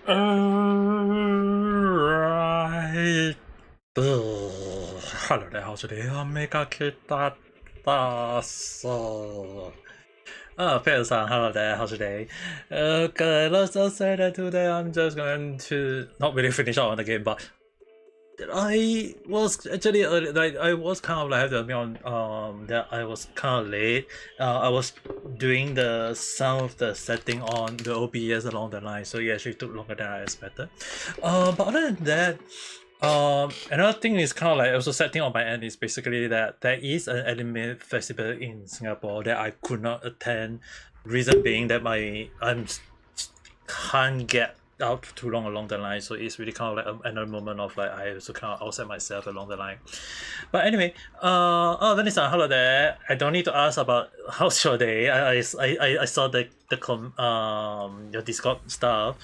Alright. Hello there, how's your day? Ame Gakita. So, Peter-san, hello there, how's your day? Okay, let's just say that today I'm just going to not really finish on the game, but I was actually like I was kind of like have to admit on that I was kind of late. I was doing some of the setting on the OBS along the line, so it actually took longer than I expected. But other than that, another thing is kind of like also setting on my end is basically that there is an anime festival in Singapore that I could not attend. Reason being that can't get out too long along the line, so it's really kind of like another moment of like I also kind of outside myself along the line. But anyway, Vanessa, hello there. I don't need to ask about how's your day. I saw your Discord stuff,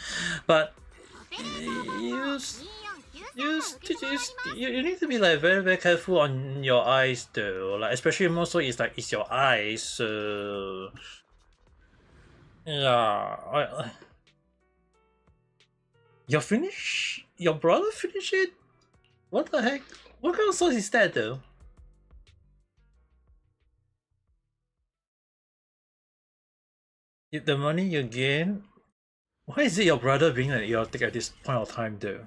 but you you, you need to be like very careful on your eyes though, like especially more so it's your eyes, so yeah. Your brother finished it? What the heck? What kind of sauce is that though? The money you gain? Why is it your brother being an idiotic at this point of time though?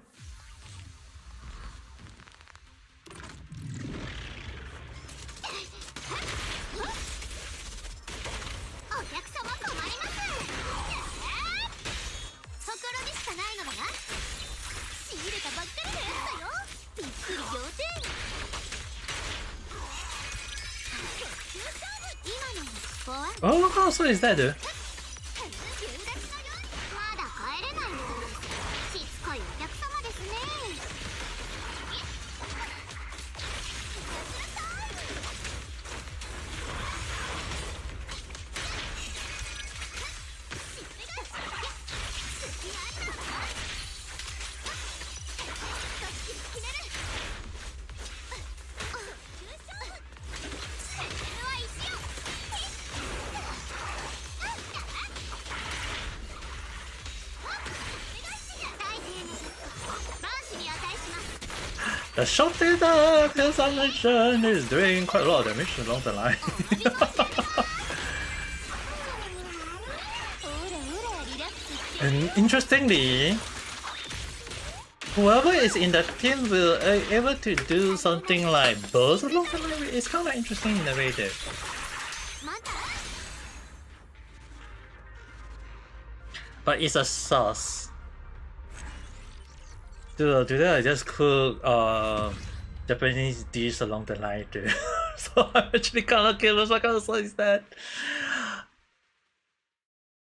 Oh, what kind of sauce is that though? The short data consumption is doing quite a lot of damage along the line. And interestingly, whoever is in the team will able to do something like both along the line. It's kind of interesting in a way there. But it's a sauce. Today I just cook Japanese dish along the line too. So I'm actually kind of curious what kind of sauce is that.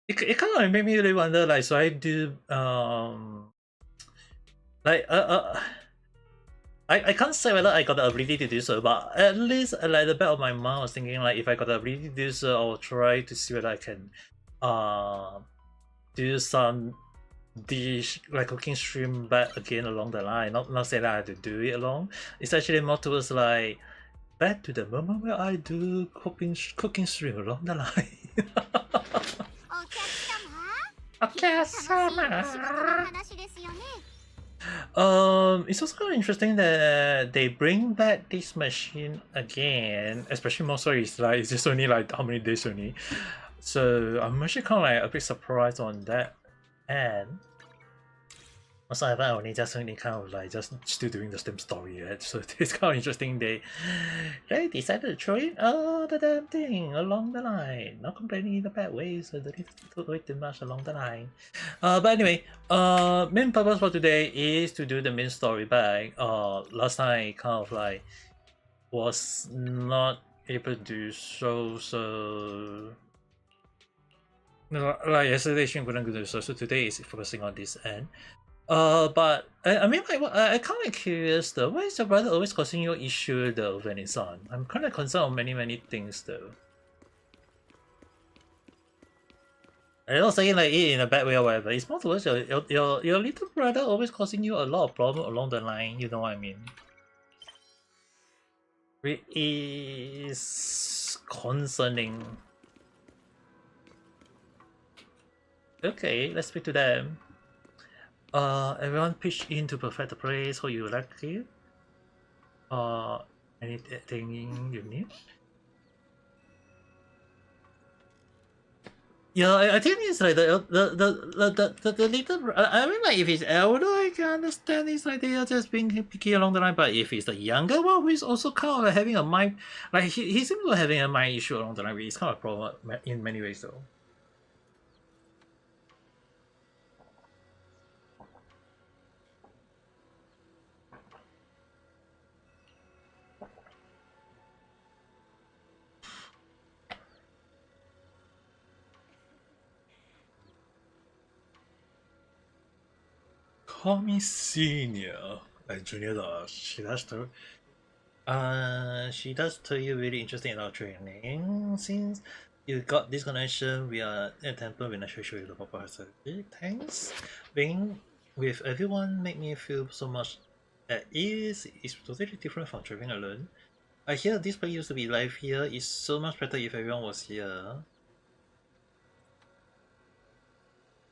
It kind of made me really wonder, like, so I do like I can't say whether I got the ability to do so, but at least like the back of my mind was thinking like if I got the ability to do so, I'll try to see whether I can do some dish like cooking stream back again along the line. Not say that I have to do it alone. It's actually more towards like back to the moment where I do cooking stream along the line. Okay, it's also kind of interesting that they bring back this machine again, especially more so it's like it's just only like how many days only. So I'm actually kind of like a bit surprised on that, and also I've only just only kind of like just still doing the same story yet. So it's kind of interesting they decided to throw in the damn thing along the line. Not complaining in a bad way, so don't need to wait too much along the line. But anyway, main purpose for today is to do the main story back. Last time kind of like was not able to do so, so like yesterday she couldn't do so, so today is focusing on this end. But I mean, like, I kind of curious though. Why is your brother always causing you issue though when it's on? I'm kind of concerned on many things though. I'm not saying like it in a bad way or whatever. It's more towards your little brother always causing you a lot of problem along the line. You know what I mean? It is concerning. Okay, let's speak to them. Everyone pitch in to perfect the place. How you like it? Anything you need? Yeah, I think it's like the little. I mean, like if it's elder, I can understand. It's like they are just being picky along the line. But if it's the younger one, who is also kind of like having a mind, like he seems to be having a mind issue along the line. It's kind of a problem in many ways, though. Call me senior. Like junior, she does tell you really interesting in our training. Since you got this connection, we are at temple. We're not sure you the proper facility. Thanks. Being with everyone make me feel so much at ease. It's totally different from traveling alone. I hear this place used to be live here. It's so much better if everyone was here.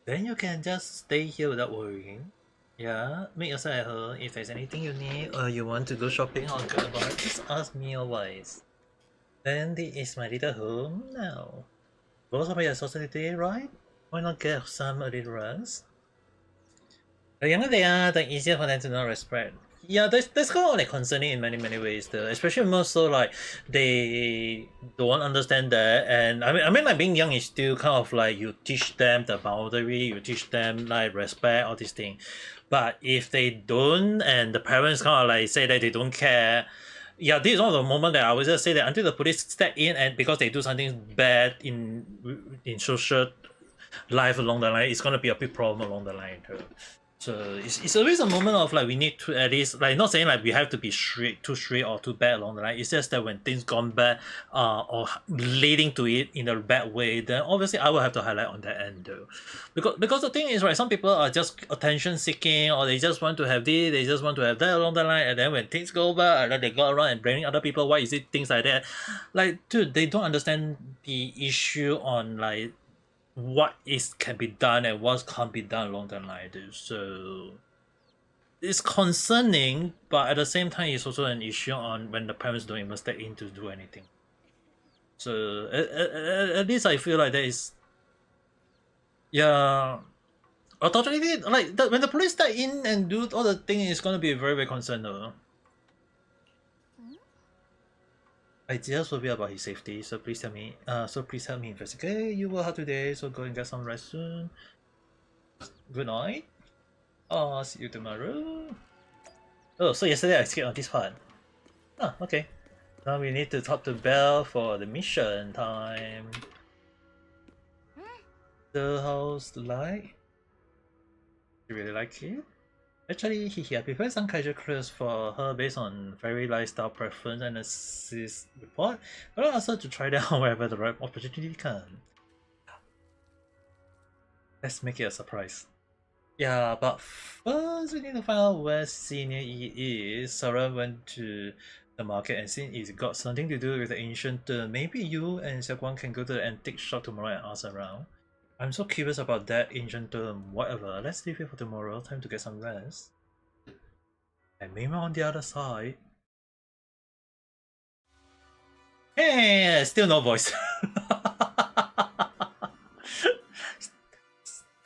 Then you can just stay here without worrying. Yeah, make yourself at home. If there's anything you need or you want to go shopping or go about, just ask me always. Then this is my little home now. Both of you are exhausted today, right? Why not get some a little rest? The younger they are, the easier for them to not respect. Yeah, that's kind of like concerning in many ways though. Especially more so like they don't understand that, and I mean like being young is still kind of like you teach them the boundary, you teach them like respect, all these things. But if they don't, and the parents kind of like say that they don't care, yeah, this is one of the moment that I would just say that until the police step in and because they do something bad in social life along the line, it's gonna be a big problem along the line too. So it's always a moment of like we need to at least like not saying like we have to be too strict or too bad along the line. It's just that when things gone bad or leading to it in a bad way, then obviously I will have to highlight on that end though. Because the thing is right, some people are just attention seeking or they just want to have this, they just want to have that along the line, and then when things go bad and then they go around and blaming other people, why is it things like that? Like dude, they don't understand the issue on like what is can be done and what can't be done along the line. So it's concerning, but at the same time, it's also an issue on when the parents don't even step in to do anything. So at least I feel like there is, yeah. Unfortunately, like when the police step in and do all the thing, it's gonna be very concerned though. I just worry about his safety, so please tell me. So please help me investigate. You will have today, so go and get some rest soon. Good night. See you tomorrow. Oh, so yesterday I skipped on this part. Oh, okay. Now we need to talk to Belle for the mission time. The house like? You really like it? Actually, I prepared some casual clothes for her based on very lifestyle preference and assist report, but I'll ask her to try them whenever the right opportunity comes. Let's make it a surprise. Yeah, but first we need to find out where Senior E is. Sarah went to the market and seen it's got something to do with the ancient maybe you and Xiaoguang can go to the antique shop tomorrow and ask around. I'm so curious about that ancient term. Whatever, let's leave it for tomorrow. Time to get some rest. And maybe on the other side. Hey, still no voice.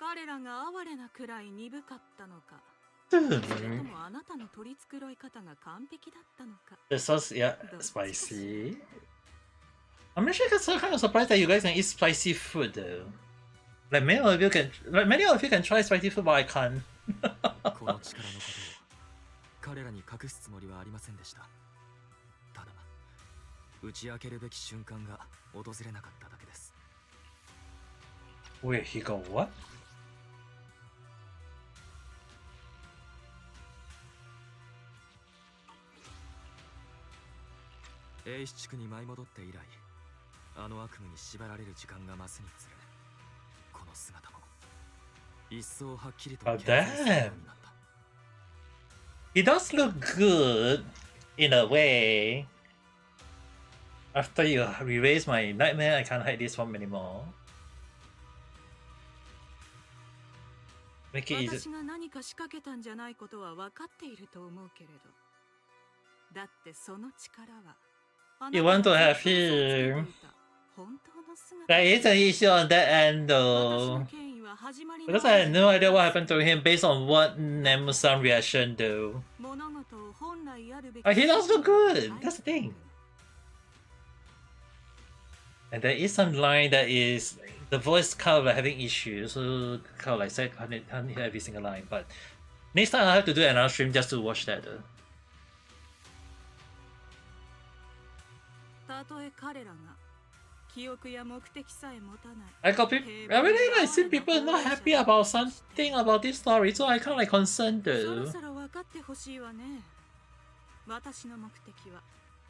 彼らが哀れなくらい鈍かったのか。それともあなたの取り繕い方が完璧だったのか。The sauce, yeah, spicy. I'm actually kind of surprised that you guys can eat spicy food though. Like many of you can try spicy food, but I can't. この力のことを彼らに隠すつもりはありませんでした。ただ打ち明けるべき瞬間が訪れなかっただけです。Wait, he got what? 英七地区に舞い戻って以来、あの悪夢に縛られる時間が増すにつれ、この姿も一層はっきりと。Oh damn! He does look good in a way. After you erase my nightmare, I can't hide this one anymore. Make it easy. 私が何か仕掛けたんじゃないことは分かっていると思うけれど、だってその力は You want to have him. There is an issue on that end though. Because I had no idea what happened to him based on what Nemu's reaction though. He does look good, that's the thing. And there is some line that is the voice kind of like having issues, so kind of like said I can't hear every single line, but next time I have to do another stream just to watch that though. I really like seeing people not happy about something about this story, so I kind of like concerned though. 私の目的は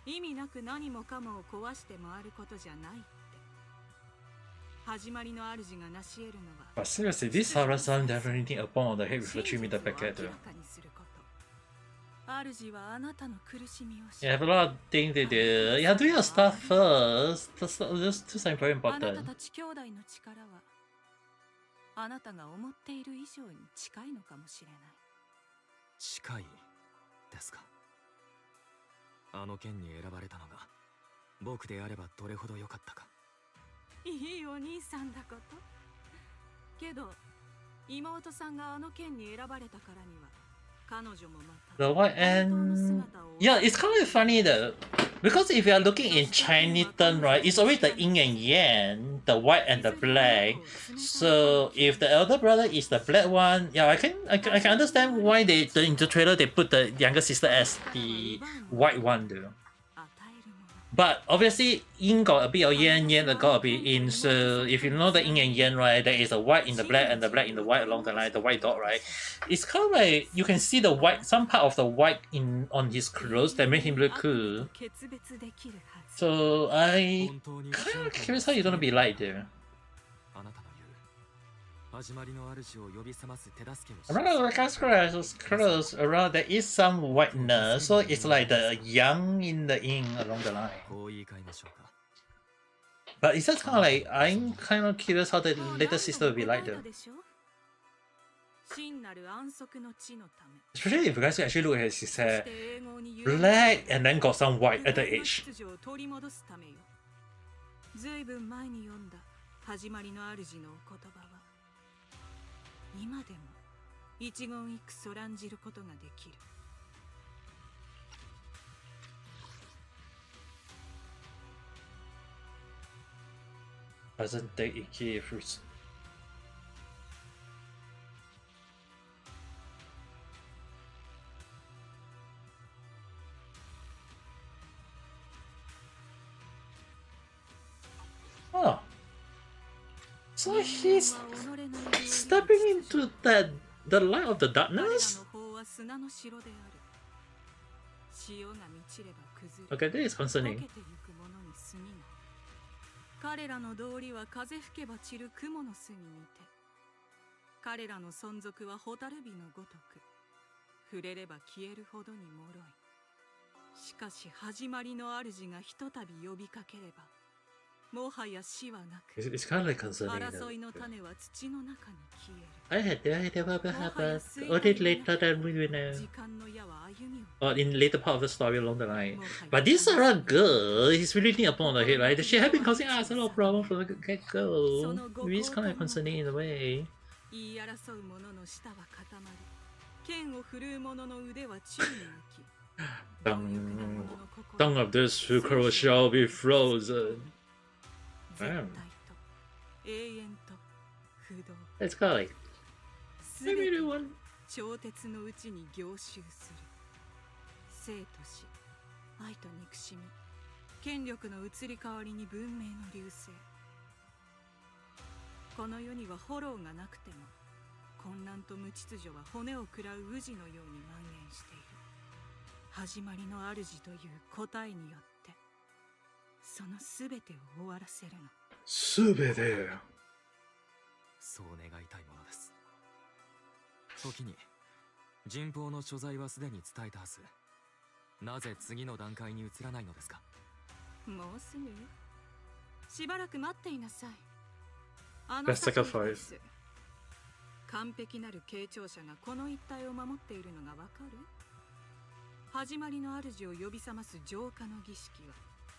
意味なく何もかもを壊して回ることじゃないって。始まりの主が成し得るのは。But seriously, this Sarasan definitely need a bomb on the head with a 3-meter packet though. You have a lot of things to do. Yeah, do your stuff first. This is very important. あなたたち兄弟の力はあなたが思っている以上に近いのかもしれない。近いですか。あの件に選ばれたのが僕であればどれほど良かったか。いいお兄さんだこと。けど妹さんがあの件に選ばれたからには。The white and yeah, it's kind of funny though, because if you are looking in Chinese term, right, it's always the yin and yang, the white and the black. So if the elder brother is the black one, yeah, I can understand why in the trailer they put the younger sister as the white one though. But obviously, yin got a bit of yin, yang got a bit yin. So if you know the yin and yang, right, there is a white in the black and the black in the white along the line, the white dot, right? It's kind of like you can see the white, some part of the white on his clothes that make him look cool. So I kind of curious how you're gonna be like there. Around the castles close around there is some whiteness, so it's like the yang in the yin along the line. But it's just kind of like I'm kind of curious how the little sister will be like though. Especially if you guys actually look at his hair, black and then got some white at the edge. 今でも一言一句そらんじることができる。Doesn't take icky fruits. Oh. So he's stepping into the light of the darkness? Okay, this is concerning. 彼らの道理は風吹けば散る雲の巣に似て、彼らの存続は蛍火のごとく、触れれば消えるほどに脆い。しかし始まりの主がひとたび呼びかければ、もはや死はなく、 It's kind of like concerning. 争いの種は土の中に消える。I had no idea what happened. Only later than we know. 時間の矢は歩みを。 Or in later part of the story along the line. But this Sarah girl, he's really thinking upon the head, right? She had been causing us a lot of problems from the get-go. Maybe it's kind of concerning in a way. 言い争う者の舌は固まり、剣を振るう者の腕は宙に浮き。Tongue of this fucker shall be frozen. Let's go. Maybe the one. 超鉄のうちに凝集する。生と死、愛と憎しみ、権力の移り変わりに文明の隆盛。この世にはフォローがなくても、混乱と無秩序は骨を食らう宇治のように蔓延している。始まりの主という答えによって、そのすべてを終わらせるの。すべて。そう願いたいものです。時に人痘の所在はすでに伝えたはず。なぜ次の段階に移らないのですか。もうすぐ。しばらく待っていなさい。Best sacrifice. 完璧なる慶長者がこの一帯を守っているのがわかる？始まりの主を呼び覚ます浄化の儀式は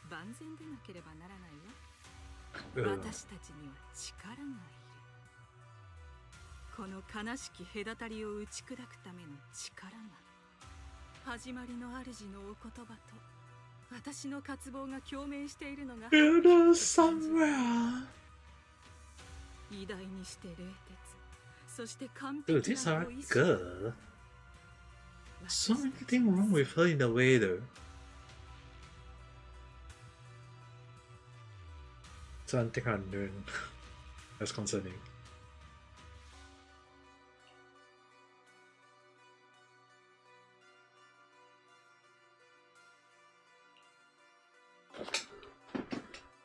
万全でなければならないわ。私たちには力がいる。この悲しき隔たりを打ち砕くための力が。始まりの主のお言葉と私の渇望が共鳴しているのが Kyoto somewhere. 偉大にして冷徹、そして完 Dude, 璧 these な are ご意志。 good. So many things wrong with her in the way though. Something unknown. That's concerning.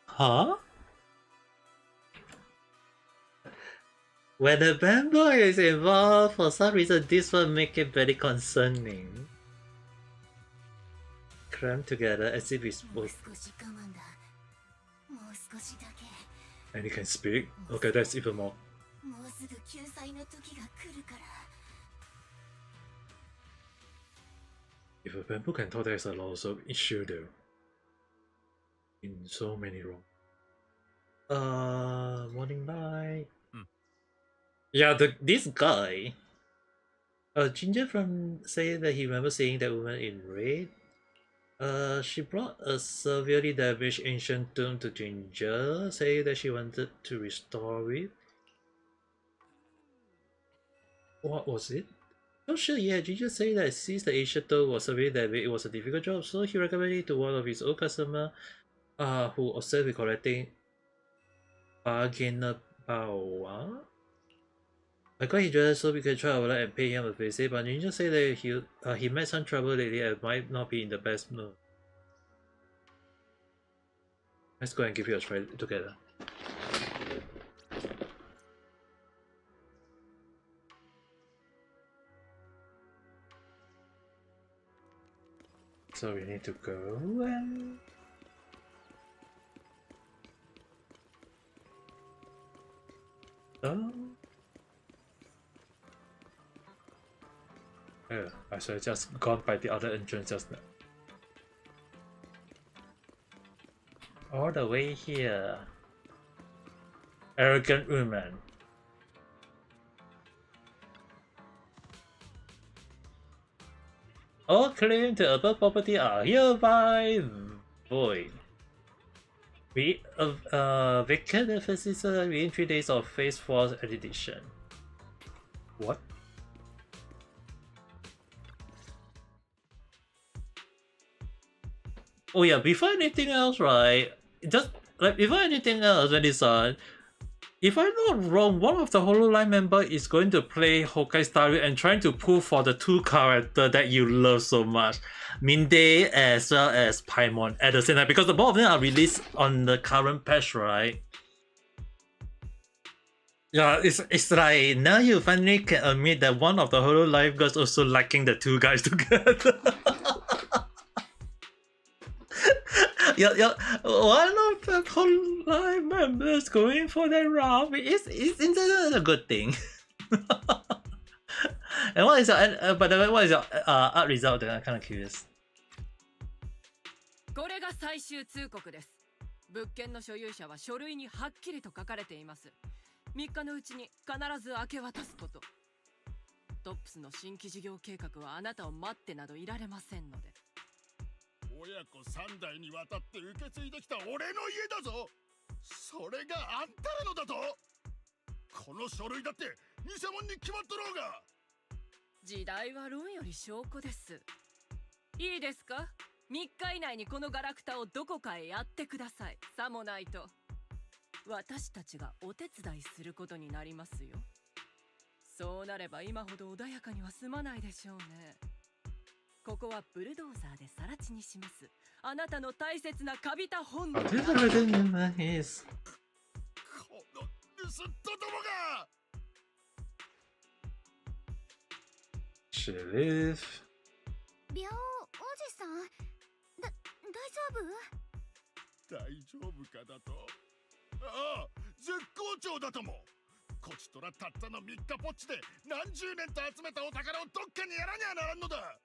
Huh? When the bamboo is involved, for some reason this will make it very concerning. Crammed together as if it's both. And he can speak? Okay, that's even more. If a bamboo can talk, there's a lot of issue though. In so many wrong. Morning light. Yeah, this guy. Ginger from saying that he remembers seeing that woman in red. She brought a severely damaged ancient tomb to Ginger, saying that she wanted to restore it. What was it? Oh sure, yeah, Ginger said that since the ancient tomb was severely damaged, it was a difficult job, so he recommended it to one of his old customers, who obsessed with collecting bargainer power. I got his dress so we can try our luck and pay him a visit, but Ginger said that he met some trouble lately and might not be in the best mood. Let's go and give you a try together. So we need to go and... Oh, I should have just gone by the other entrance just now. All the way here. Arrogant woman. All claim to above property are hereby void. We vacate the facility within 3 days of Phase 4's edition. What? Oh yeah, before anything else, right? Just like before anything else, when it's on, if I'm not wrong, one of the HoloLive member is going to play Honkai Star Rail and trying to pull for the two characters that you love so much, Minde as well as Paimon at the same time, because the both of them are released on the current patch, right? Yeah, it's like now you finally can admit that one of the HoloLive girls also liking the two guys together. Yeah, one of the HoloLive members going for that round is a good thing. And what is your by the way, what is your art result? I'm kind of curious. これが最終通告です。物件の所有者は書類にはっきりと書かれています。3日のうちに必ず明け渡すこと。トップスの新規事業計画はあなたを待ってなどいられませんので。親子3代にわたって受け継いできた俺の家だぞ。それがあんたらのだと。この書類だって偽物に決まっとろうが。時代は論より証拠です。いいですか？3日以内にこのガラクタをどこかへやってください。さもないと私たちがお手伝いすることになりますよ。そうなれば今ほど穏やかには済まないでしょうね。ここはブルドーザーで更地にします。あなたの大切なカビタ本能。この盗人どもが。She live. ビャオおじさん、大丈夫？大丈夫かだと。ああ、絶好調だとも。こちとらたったの3日ぽっちで何十年と集めたお宝をどっかにやらにゃならんのだ。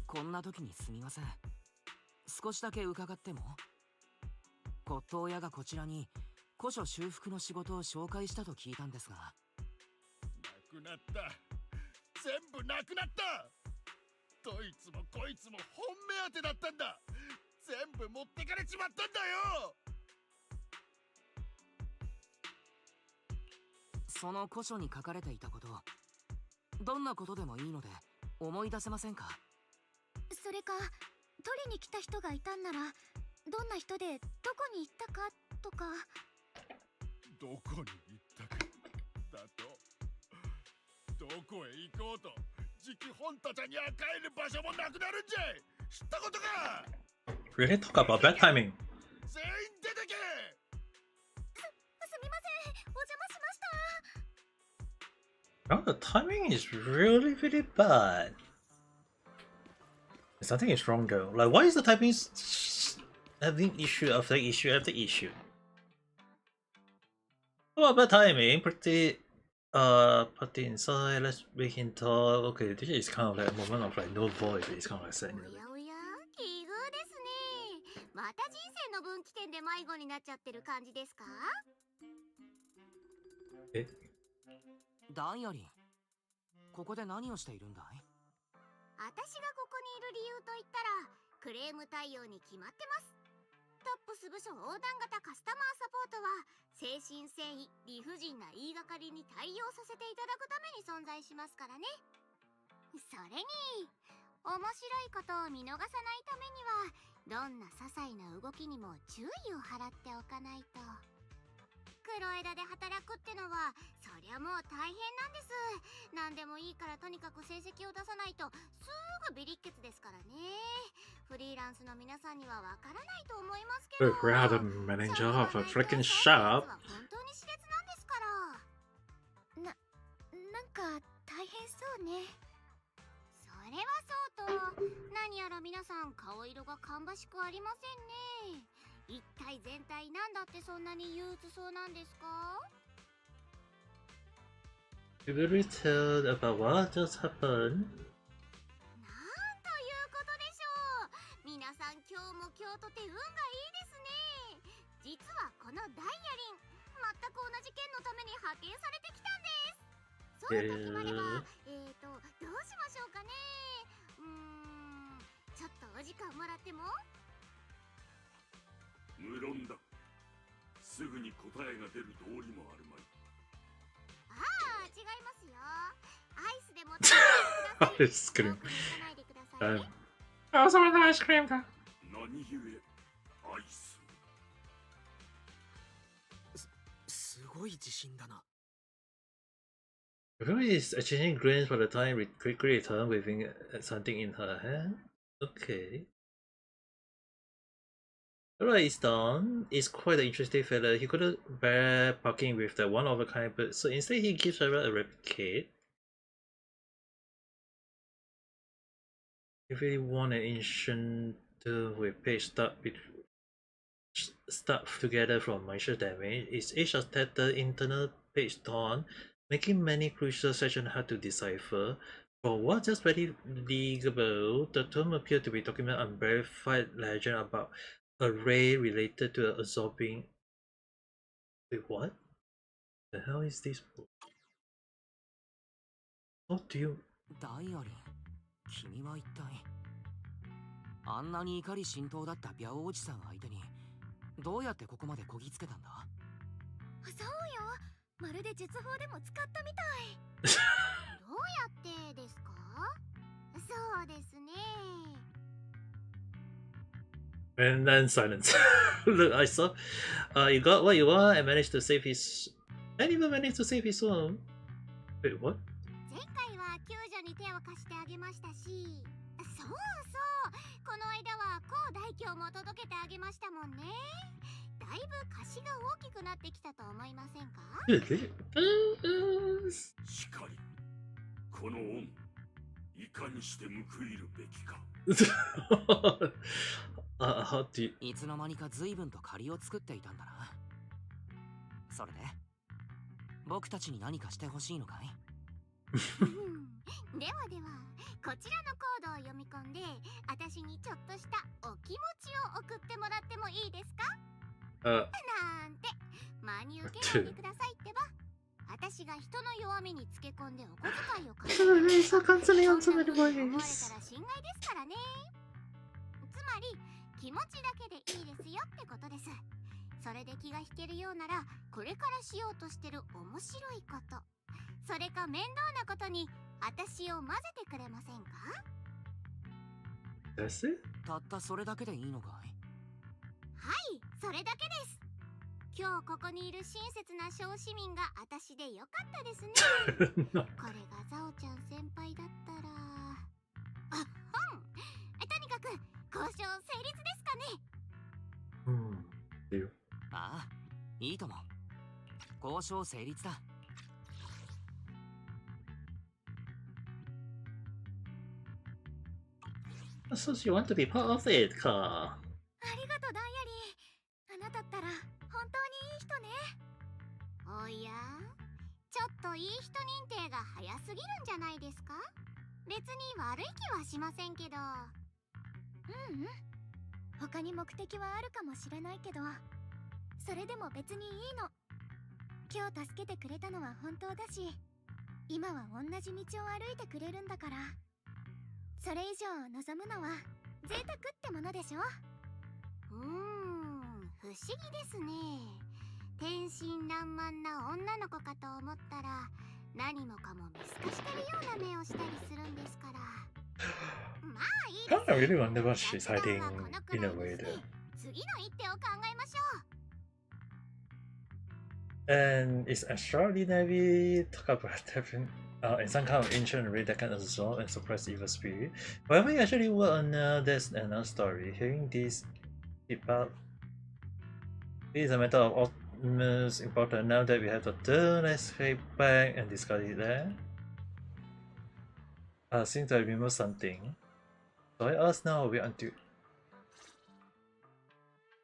こんな時にすみません。少しだけ伺っても？骨董屋がこちらに古書修復の仕事を紹介したと聞いたんですが。なくなった。全部なくなった。どいつもこいつも本目当てだったんだ。全部持ってかれちまったんだよ。その古書に書かれていたこと、どんなことでもいいので思い出せませんか？それか取りに来た人がいたんなら、どんな人でどこに行ったかとか。どこに行ったかだと、どこへ行こうとじき本たちには帰る場所もなくなるんじゃい。知ったことか。 Really talk about bad timing. 全員出てけ。すみません、お邪魔しました。Oh, the timing is really, really bad. Something is wrong though. Like, why is the timing having issue after issue after issue? Oh, bad timing. Pretty inside. Let's begin talk. Okay, this is kind of like a moment of like no voice. It's kind of like saying. おや、奇遇ですね。また人生の分岐点で迷子になっちゃってる感じですか？え？ダイアリン、ここで何をしているんだい？私がここにいる理由といったらクレーム対応に決まってます。トップス部署横断型カスタマーサポートは誠心誠意理不尽な言いがかりに対応させていただくために存在しますからね。それに面白いことを見逃さないためにはどんな些細な動きにも注意を払っておかないと。黒枝で働くってのはそりゃもう大変なんです。何でもいいからとにかく成績を出さないとすぐビリッケツですからね。フリーランスの皆さんにはわからないと思いますけど、 We're the manager of a freaking shop. 本当に熾烈なんですから。なんか大変そうね。それはそうと、何やら皆さん顔色が芳しくありませんね。一体全体なんだってそんなに憂鬱そうなんですか？ We will return about what just happened. なんということでしょう。皆さん今日も京都って運がいいですね。実はこのダイヤリン、全く同じ件のために派遣されてきたんです。そうと決まれば、どうしましょうかね。ちょっとお時間もらっても？無論だ。すぐに答えが出る道理もあるまい。ああ、違いますよ。アイスでも食べてください。アイスクリーム。遠くに行かないでくださいね。I also want ice cream. 何故アイス。すごい自信だな。Everybody is exchanging grins for the time we quickly return waving at something in her hand. Okay. Alright, it's done. He's quite an interesting fella. He couldn't bear parking with that one of a kind, but so instead he gives her a replicate. If we want an ancient with page stuck together from malicious damage, its age of tattered internal page torn, making many crucial sections hard to decipher. For what just very legible, the term appeared to be document unverified legend about a ray related to absorbing. Wait, what? The hell is this book? What do you? ダイアリン、君は一体あんなに怒り心頭だったビャオおじさん相手にどうやってここまでこぎつけたんだ？そうよ。まるで術法でも使ったみたい。どうやってですか？そうですね。And then silence. Look, I saw. You got what you want and managed to save his. And even managed to save his own. Wait, what? 前回は救助に手を貸してあげましたし、そうそう、この間は高大凶も届けてあげましたもんね。だいぶ貸しが大きくなってきたと思いませんか？しかり、この恩、いかにして報いるべきか。how do you... いつの間にか随分と借りを作っていたんだな。それで僕たちに何かしてほしいのかい？ではでは、こちらのコードを読み込んで、私にちょっとしたお気持ちを送ってもらってもいいですか？なんて真に受けないでくださいってば。私が人の弱みにつけ込んでお小遣いを稼ぐ。そんな風に思われたら心外ですからね。つまり気持ちだけでいいですよってことです。それで気が引けるようなら、これからしようとしてる面白いこと、それか面倒なことに私を混ぜてくれませんか？たったそれだけでいいのかい？はい、それだけです。今日ここにいる親切な小市民が私でよかったですね。これがザオちゃん先輩だったら、とにかく交渉成立ですかね。ああ、いいとも。交渉成立だ。So you want to be part of it, か。ありがとうダイアリー。あなたったら本当にいい人ね。おや、ちょっといい人認定が早すぎるんじゃないですか？別に悪い気はしませんけど。他に目的はあるかもしれないけど、それでも別にいいの。今日助けてくれたのは本当だし、今は同じ道を歩いてくれるんだから、それ以上望むのは贅沢ってものでしょ。不思議ですね。天真爛漫な女の子かと思ったら、何もかも見透かしてるような目をしたりするんですから。まあいいです。I really wonder what she's hiding in a way there. 次の一手を考えましょう。And it's extraordinary, talk about having in some kind of ancient raid that can absorb and suppress evil spirit. Whenever you actually work on there's another story. Hearing this about it is a matter of utmost importance now that we have to turn escape back and discuss it there. Seems to have removed something. So I ask now we until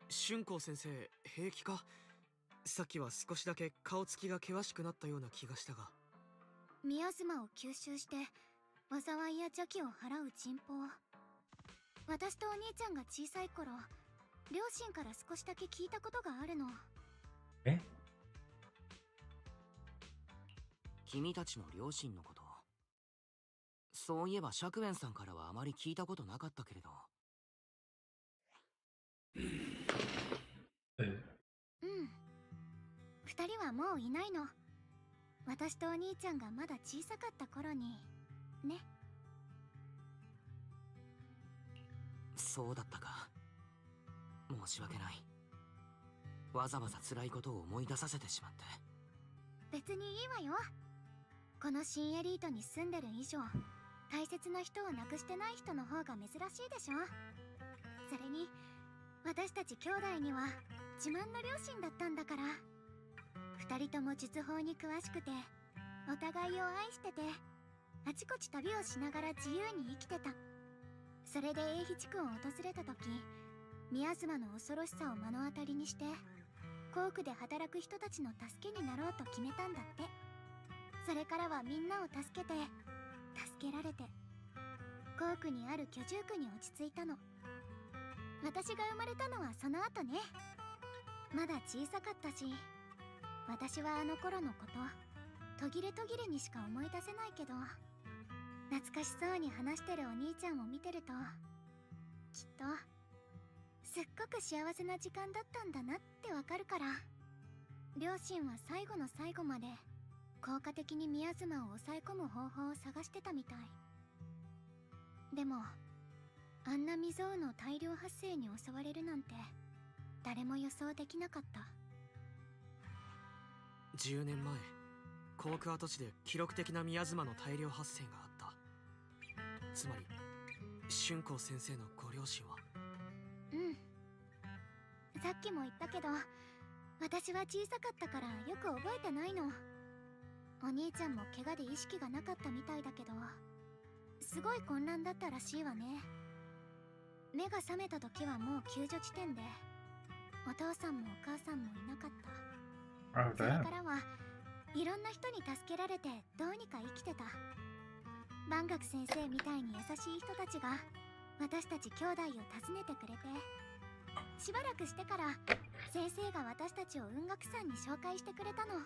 春光先生、平気か？さっきは少しだけ顔つきが険しくなったような気がしたが。ミアズマを吸収して災いや邪気を払う神宝。私とお兄ちゃんが小さい頃、両親から少しだけ聞いたことがあるの。え？君たちの両親のこと。そういえば釈弁さんからはあまり聞いたことなかったけれど。二人はもういないの。私とお兄ちゃんがまだ小さかった頃にね。そうだったか。申し訳ない。わざわざ辛いことを思い出させてしまって。別にいいわよ。この新エリートに住んでる以上、大切な人を亡くしてない人の方が珍しいでしょ。それに私たち兄弟には自慢の両親だったんだから。二人とも術法に詳しくて、お互いを愛してて、あちこち旅をしながら自由に生きてた。それで英飛地区を訪れた時、宮妻の恐ろしさを目の当たりにして、校区で働く人たちの助けになろうと決めたんだって。それからはみんなを助けて、助けられて、校区にある居住区に落ち着いたの。私が生まれたのはその後ね。まだ小さかったし、私はあの頃のこと途切れ途切れにしか思い出せないけど、懐かしそうに話してるお兄ちゃんを見てると、きっとすっごく幸せな時間だったんだなってわかるから。両親は最後の最後まで効果的に宮妻を抑え込む方法を探してたみたい。でもあんな未曾有の大量発生に襲われるなんて誰も予想できなかった。10年前、航空跡地で記録的な宮妻の大量発生があった。つまり春光先生のご両親は。さっきも言ったけど、私は小さかったからよく覚えてないの。お兄ちゃんも怪我で意識がなかったみたいだけど、すごい混乱だったらしいわね。目が覚めた時はもう救助地点で、お父さんもお母さんもいなかった。 Oh, それ damn. からはいろんな人に助けられてどうにか生きてた。万学先生みたいに優しい人たちが私たち兄弟を訪ねてくれて、しばらくしてから先生が私たちを雲岳山に紹介してくれたの。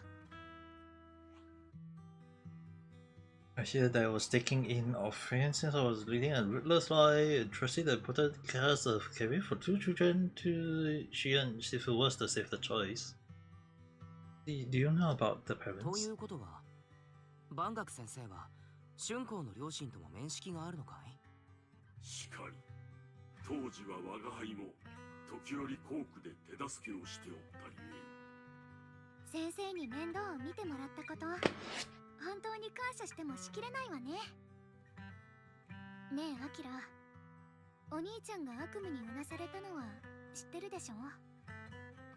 I hear that I was taking in of friends since I was leading a rootless life, trusting the important cares of caring for two children to she and Shifu was the safer choice. Do you know about the と parents? いうことは、万学先生は春光の両親とも面識があるのかい？しかり、当時は我が輩も時折校区で手助けをしておったりね。先生に面倒を見てもらったこと、本当に感謝してもしきれないわね。ねえアキラ、お兄ちゃんが悪夢にうなされたのは知ってるでしょ。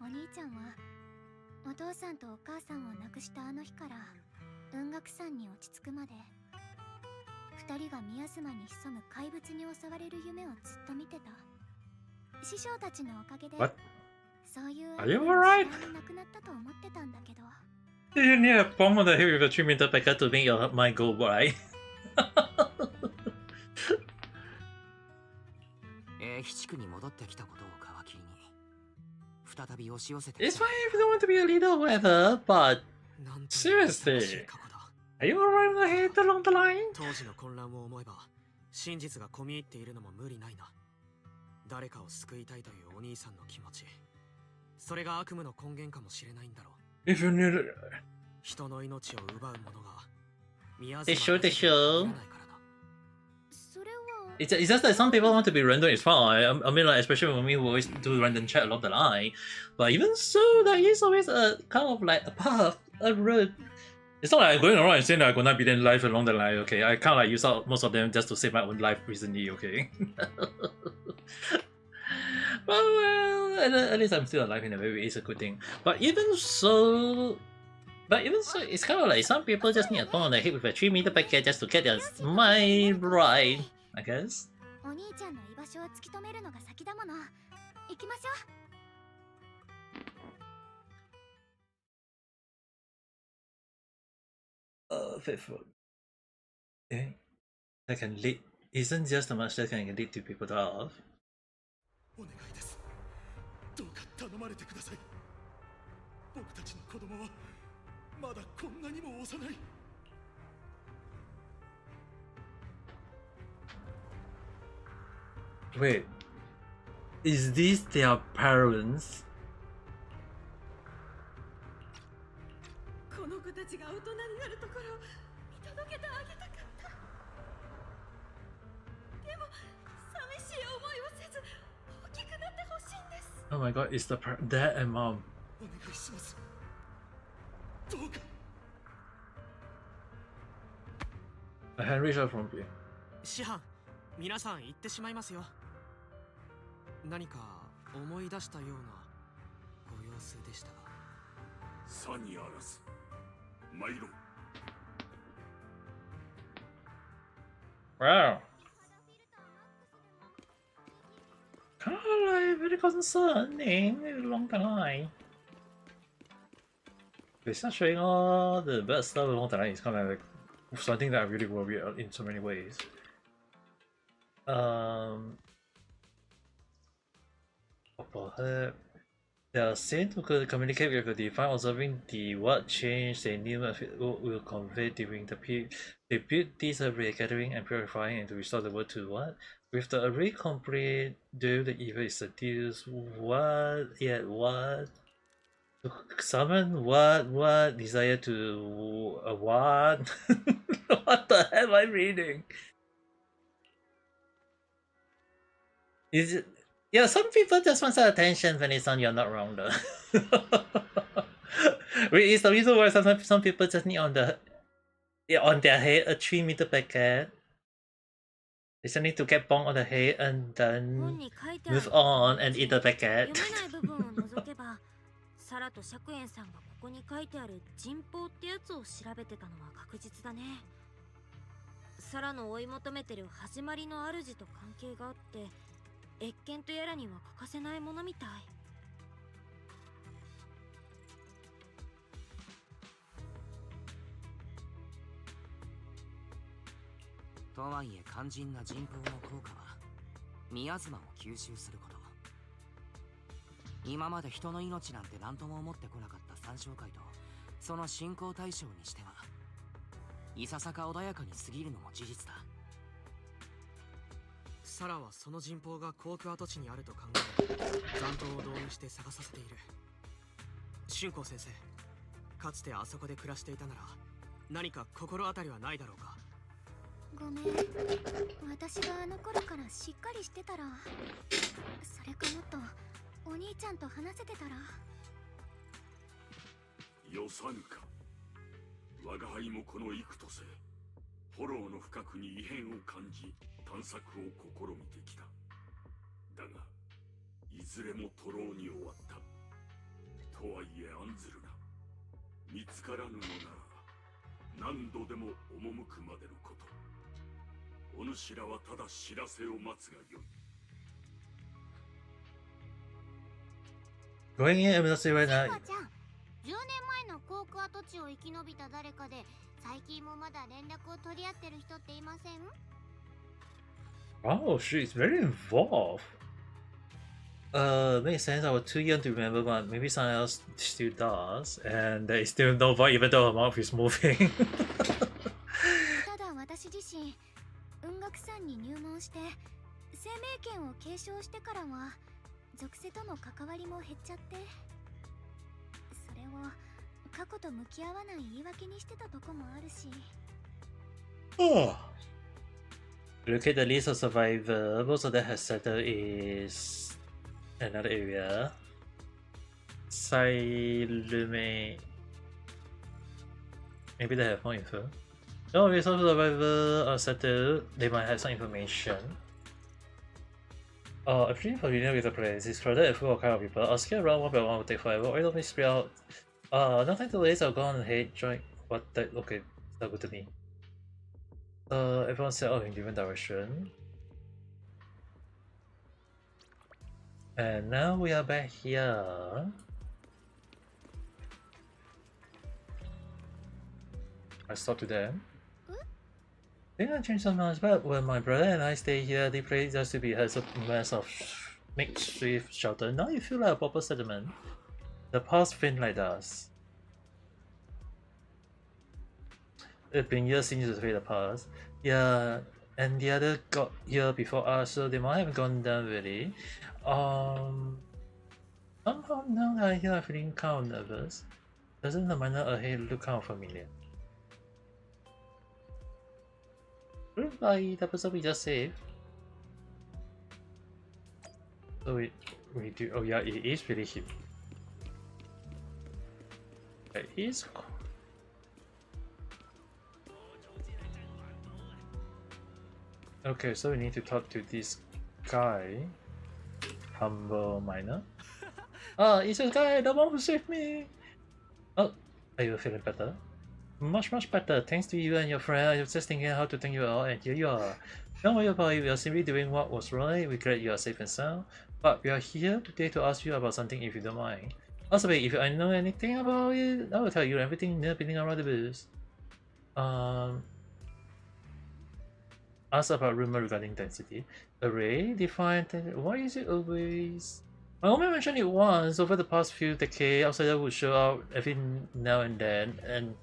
お兄ちゃんはお父さんとお母さんを亡くしたあの日から雲岳山に落ち着くまで、二人が宮島に潜む怪物に襲われる夢をずっと見てた。師匠たちのおかげで What? そういう Are you 悪夢 alright? が次第になくなったと思ってたんだけど。 You need a bomb on the head with a 3-meter packet to make your mind go right. 英比地区に戻ってきたことを皮切りに再び押し寄せて It's fine if you don't want to be a leader or whatever, but なんという seriously, 忙しい過去だ。 are you alright on the head along the line? 当時の混乱を思えば真実が込み入っているのも無理ないな。誰かを救いたいというお兄さんの気持ち、それが悪夢の根源かもしれないんだろう。 If you need it. 人の命を奪う者が宮 They 島 show the show. それは It's just that some people want to be random, it's fine. I mean, like, especially when we always do random chat along the line. But even so, there is always a kind of like a path, a road. It's not like I'm going around and saying that I'm gonna be in life along the line, okay? I kind of like use out most of them just to save my own life recently, okay? Well, at least I'm still alive in a way, it's a good thing. But even so, it's kind of like some people just need a bomb on the head with a 3-meter packet just to get their mind right, I guess. お兄ちゃんの居場所を突き止めるのが先だもの。行きましょう。Faithful. Eh? That can lead, isn't just a much that can lead to people to off. お願いです。どうか頼まれてください。僕たちの子供はまだこんなにも幼い。Wait, is this their parents? この子たちが大人になるところを見届けてあげたかった。でも寂しい思いをせず大きくなってほしいんです。 Oh my god, it's the dad and mom. お願いします。どうか。 A hand reached out from you. 師範、皆さん言ってしまいますよ。何か思い出したようなご様子でしたが。さにあらず。参ろう。 Wow. Kind of like very concerning along the line. It's not showing all the bad stuff along the line. It's kind of like something that I really worry about in so many ways. They are sent to communicate with the divine, observing what change they knew will convey during the period. They built this array, gathering and purifying, and to restore the world to what? With the array complete, though the evil is seduced. What? Yet what? To summon what? What? Desire to what? What the hell am I reading? Is it? Yeah, some people just want some attention, Venison. You're not wrong though. It's the reason why sometimes some people just need on their head a 3-meter packet. They just need to get bonked on the head and then move on and eat the packet. 読めない部分を除けば、サラと釈円さんがここに書いてある人報ってやつを調べてたのは確実だね。サラの追い求めてる始まりの主と関係があって、謁見とやらには欠かせないものみたい。とはいえ肝心な人風の効果は宮妻を吸収すること。今まで人の命なんて何とも思ってこなかった三将会とその信仰対象にしてはいささか穏やかに過ぎるのも事実だ。シャラはその人峰が航空跡地にあると考え残党を動員して探させている。春光先生、かつてあそこで暮らしていたなら何か心当たりはないだろうか。ごめん、私があの頃からしっかりしてたら、それかもっとお兄ちゃんと話せてたら。よさぬか。我が輩もこの幾とせフォローの深くに異変を感じ探索を試みてきた。だがいずれも徒労に終わった。とはいえ案ずるな。見つからぬのなら何度でも赴くまでのこと。お主らはただ知らせを待つがよい。Going in emergency right now. ちゃん、10年前の航空跡地を生き延びた誰かで最近もまだ連絡を取り合ってる人っていませんOh, she's very involved. Makes sense. I was too young to remember, but maybe someone else still does, and they still know about even though her mouth is moving. ただ私自身、雲岳山に入門して生命権を継承してからは属性との関わりも減っちゃって、それを過去と向き合わない言い訳にしてたとこもあるし。Oh. Look at the list of survivors. Most of that has settled is another area. Silume. Maybe they have more info. No, if some survivors are settled, they might have some information. I'm pretty familiar with the place. It's crowded and full of kind of people. Asking around one by one will take forever. Why don't we spread out? Nothing to waste. I'll go on ahead. Join. What the? Okay, sounds good to me. Everyone set off in different direction. And now we are back here. I talked to them. Things have changed so much, but when my brother and I stay here, the place used to be a mess of makeshift shelter. Now you feel like a proper settlement. The past been like us. It's been years since you fade the past. Yeah, and the other got here before us, so they might have gone down really. Somehow now that I hear, I'm feeling kind of nervous. Doesn't the miner ahead look kind of familiar? Looks like the person we just saved. So we do. Oh yeah, it is really him. It is. Okay, so we need to talk to this guy. Humble miner. It's this guy, the one who saved me! Oh, are you feeling better? Much better. Thanks to you and your friend. I was just thinking how to thank you all, and here you are. Don't worry about it, we are simply doing what was right. We're glad you are safe and sound. But we are here today to ask you about something if you don't mind. Also, if I know anything about it, I will tell you everything happening around the booth. Ask about rumor regarding density. Array, define, why is it always... I only mentioned it once. Over the past few decades, outsiders would show up every now and then, and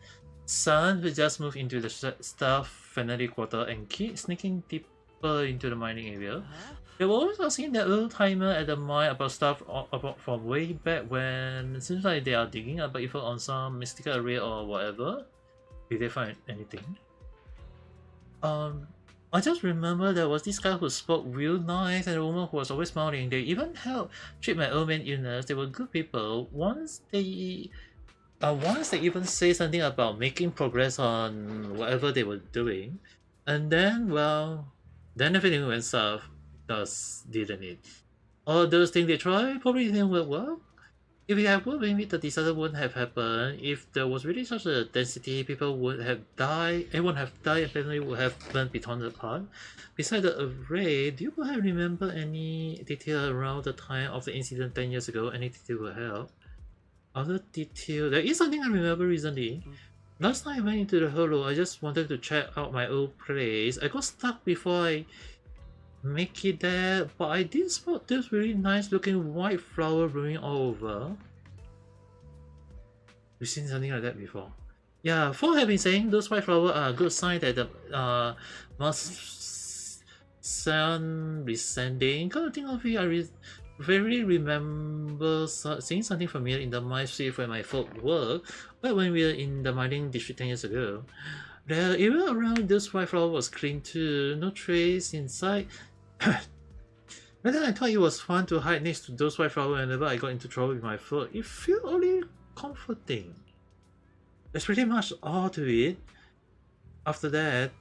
Sun will just move into the staff family quarter and keep sneaking deeper into the mining area. They were always asking that old timer at the mine about stuff about from way back when. It seems like they are digging up info on some mystical array or whatever. Did they find anything? I just remember there was this guy who spoke real nice and a woman who was always smiling. They even helped treat my old man illness. They were good people. Once they even say something about making progress on whatever they were doing, and then well, then everything went south. Didn't it? All those things they tried probably didn't work well. If we had moved, maybe the disaster wouldn't have happened. If there was really such a density, people would have died, everyone have died, and family would have burned beyond the park. Besides the array, do you perhaps remember any detail around the time of the incident 10 years ago? Any detail will help. Other detail, there is something I remember recently. Last time I went into the holo, I just wanted to check out my old place. I got stuck before I make it there, but I did spot this really nice looking white flower blooming all over. We've seen something like that before. Yeah, Ford have been saying those white flowers are a good sign that the sun descending. Come to think of it, I very remember seeing something familiar in the mine shift where my folk worked back when we were in the mining district 10 years ago. The area around this white flower was clean too, no trace inside. But then I thought it was fun to hide next to those white flowers whenever I got into trouble with my foot. It felt only comforting. That's pretty much all to it. After that,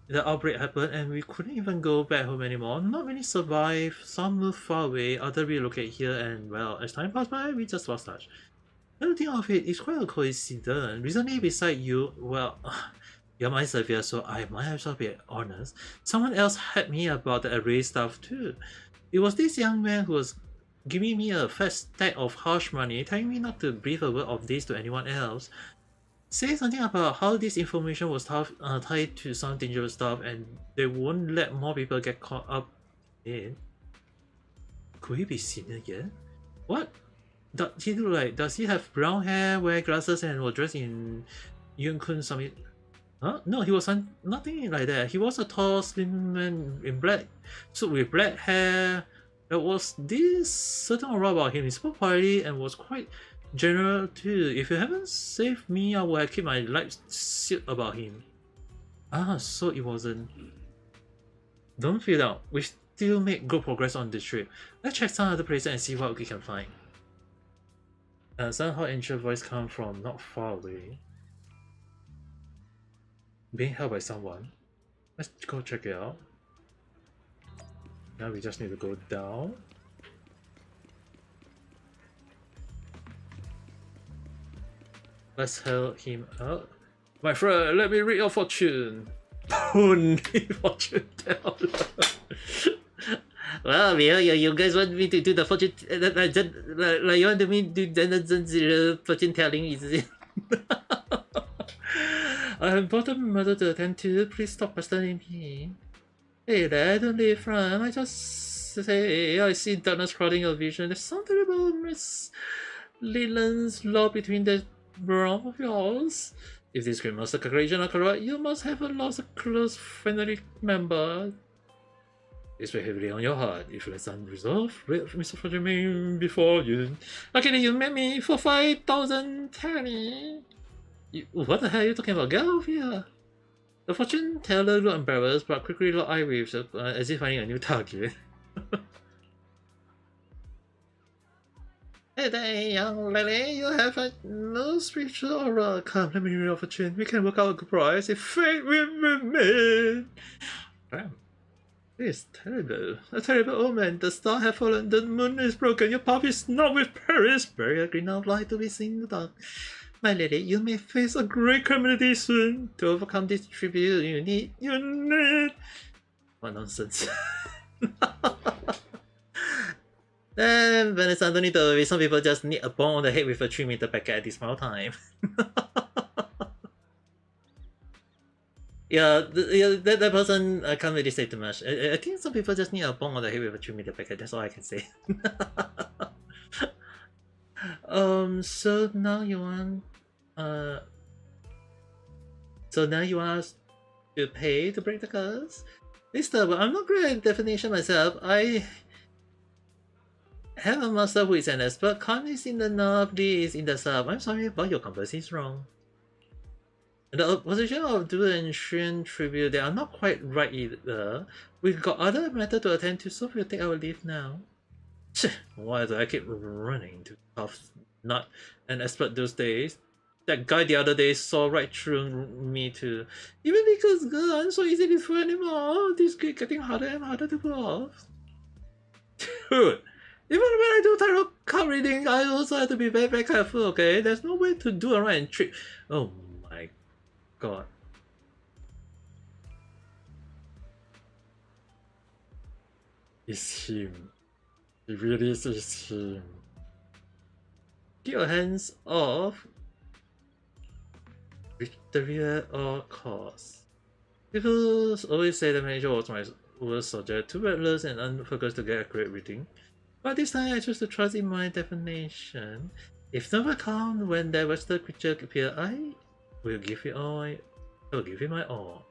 the outbreak happened and we couldn't even go back home anymore. Not many survived, some moved far away, others relocate here, and well, as time passed by, we just lost touch. When I think of it, it's quite a coincidence. Recently, beside you, well, you're my savior, so I might as well be honest. Someone else had me about the array stuff too. It was this young man who was giving me a fat stack of harsh money, telling me not to breathe a word of this to anyone else. Say something about how this information was tied to some dangerous stuff and they won't let more people get caught up in. Could he be seen again? What? Does he look like? Does he have brown hair, wear glasses, and was dressed in Yunkun Summit? Huh? No, he was nothing like that. He was a tall, slim man in black suit with black hair. There was this certain aura about him. He spoke quietly and was quite general too. If you haven't saved me, I would have kept my life sealed about him. Ah, so it wasn't. Don't feel down. We still make good progress on this trip. Let's check some other places and see what we can find. Somehow ancient voice comes from not far away. Being held by someone. Let's go check it out. Now we just need to go down. Let's help him out. My friend, let me read your fortune. Only fortune teller. Well, you guys want me to do the fortune, like you want me to do the fortune telling, is it? I have important matter to attend to. Please stop pestering me. Hey there, don't leave from. I just say I see darkness crowding your vision. There's something about Miss Leland's law between the realm of yours. If this great master calculation are correct, you must have lost a close family member. This weigh heavily on your heart. If it's unresolved, wait for Mr. Fortune before you. Okay, you met me for 5,000 Tanny. What the hell are you talking about? Get out of here! The fortune teller looked embarrassed, but quickly locked eye waves as if finding a new target. Hey there, young lady, you have no spiritual aura. Come, let me read your fortune. We can work out a good price if fate will remain. Damn. This is terrible. A terrible omen. The star has fallen, the moon is broken, your path is not with Paris. Bury a green of light to be seen in the dark. My lady, you may face a great calamity soon. To overcome this tribute, you need... What nonsense. Then, Vanessa, don't need to worry. Some people just need a bomb on the head with a 3-meter packet at this point of time. Yeah, that person, I can't really say too much. I think some people just need a bomb on the head with a 3-meter packet. That's all I can say. So now you want us to pay to break the curse? Mister, but I'm not great at definition myself. I have a master who is an expert. Khan is in the north, Lee is in the south. I'm sorry, but your compass is wrong. The position of Dual and Shren tribute, they are not quite right either. We've got other matter to attend to, so we'll take our leave now. Why do I keep running to tough nut and expert those days? That guy the other day saw right through me too. Even because girl aren't so easy to fool anymore. This is getting harder and harder to pull off. Dude, Even when I do tarot card reading, I also have to be very, very careful, okay? There's no way to do a right and trick. Oh my god. It's him. It really is him. Keep your hands off victory at all costs. People always say the manager was my worst subject, too reckless and unfocused to get accurate reading. But this time I choose to trust in my definition. If never come when that Western creature appear, I will give it all. I will give it my all.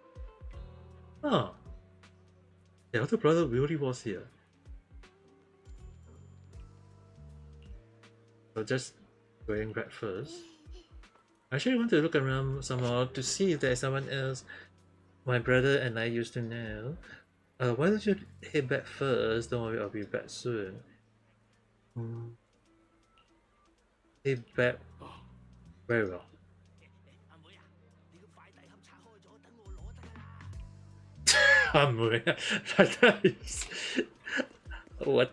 Ah, the other brother really was here. So just going back first. I actually want to look around some more to see if there's someone else my brother and I used to know. Why don't you head back first? Don't worry, I'll be back soon. Head back. Very well. What?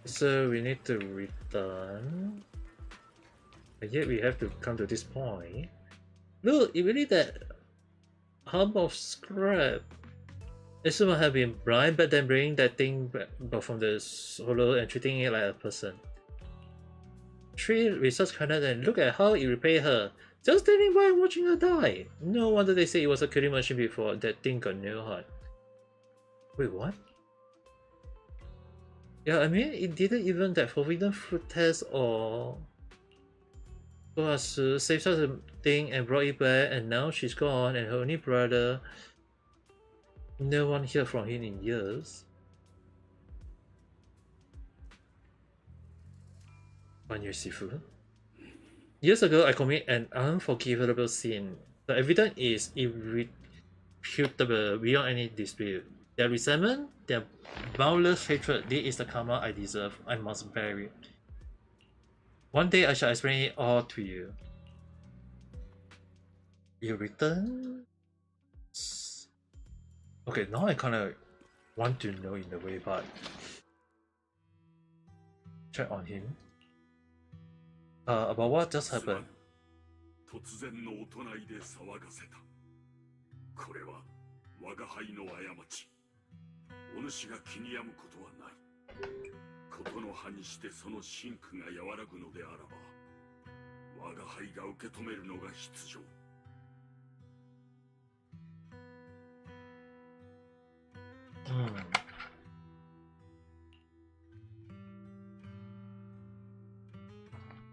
So we need to return. And yet we have to come to this point. Look, it really that hub of scrap. This would have been blind, but then bringing that thing back from the solo and treating it like a person. 3 research credit and look at how it repaid her. Just standing by and watching her die. No wonder they say it was a killing machine before. That thing got no heart. Wait, what? Yeah, I mean, it didn't even that forbidden fruit test or Goasu saved such a thing and brought it back, and now she's gone, and her only brother. No one heard from him in years. Anya Sifu. Years ago, I committed an unforgivable sin. The evidence is irrefutable beyond any dispute. Their resentment, their boundless hatred, this is the karma I deserve. I must bear it. One day I shall explain it all to you. You return? Okay, now I kinda want to know in a way, but check on him. About what just happened. 突然のお唱いで騒がせた。これは我が輩の過ち。お主が気に病むことはない。ことの葉にしてその真空が和らぐのであらば、我が輩が受け止めるのが必要。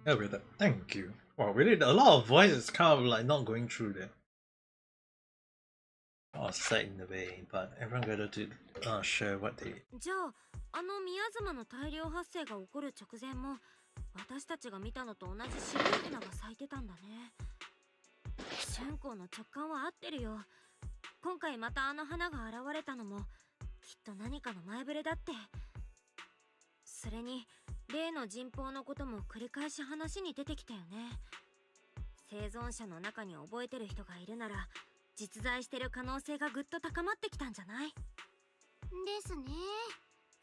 Yeah, with that. Thank you. Wow, really, a lot of voice is kind of like not going through there. Or set in the way, but everyone got to share what they. じゃあ、あの宮妻の大量発生が起こる直前も、私たちが見たのと同じ白い花が咲いてたんだね。春光の直感は合ってるよ。今回またあの花が現れたのも、きっと何かの前触れだって。それに、例の人痘のことも繰り返し話に出てきたよね。生存者の中に覚えてる人がいるなら、実在してる可能性がぐっと高まってきたんじゃない？ですね。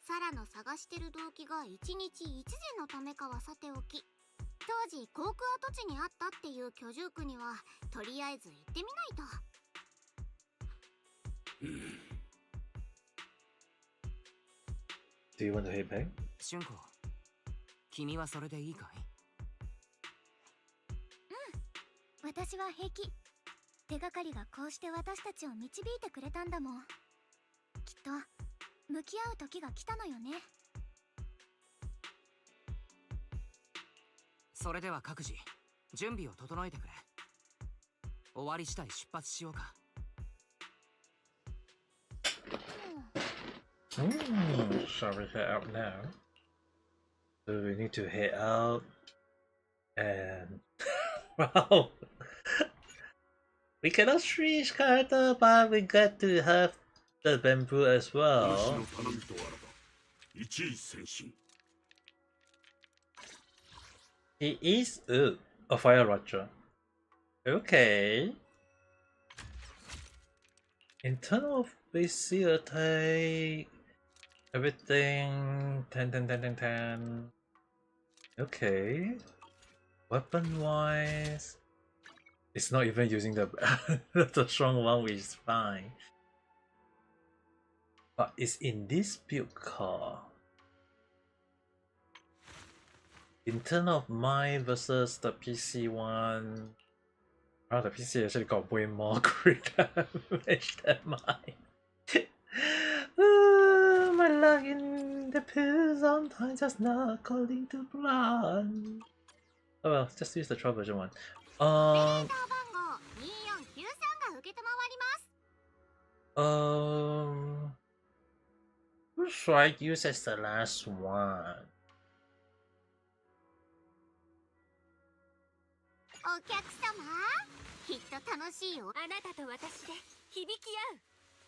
サラの探してる動機が一日一時のためかはさておき、当時航空跡地にあったっていう居住区にはとりあえず行ってみないと。Do you want to head back? 春子、君はそれでいいかい？私は平気。手がかりがこうして私たちを導いてくれたんだもん。きっと向き合う時が来たのよね。それでは各自準備を整えてくれ。終わり次第出発しようか。Shall we head out now? So we need to head out and wow. We cannot switch character, but we got to have the bamboo as well. He is a fire watcher. Okay. Internal BC attack. Everything 10, 10, 10, 10, 10. Okay. Weapon wise, it's not even using the the strong one, which is fine. But it's in this build car. In terms of mine versus the PC one, oh, the PC actually got way more crit damage than mine. My luck in the pill sometimes just not according to plan. Oh well, just use the trial version one. エレベーター番号2493が受けたまわります。Who should I use as the last one? お客様、きっと楽しいよ。あなたと私で響き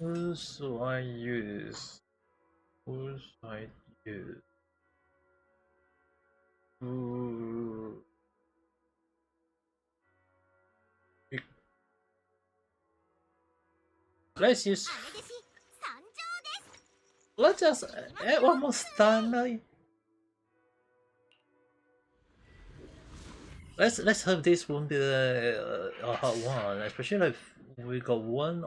合う。 Who should I use? Who should I use? Ooh. Let's use. 雨弟子参上です。 Let's just add one more stunner. Let's hope this won't be a hard one, especially if we got one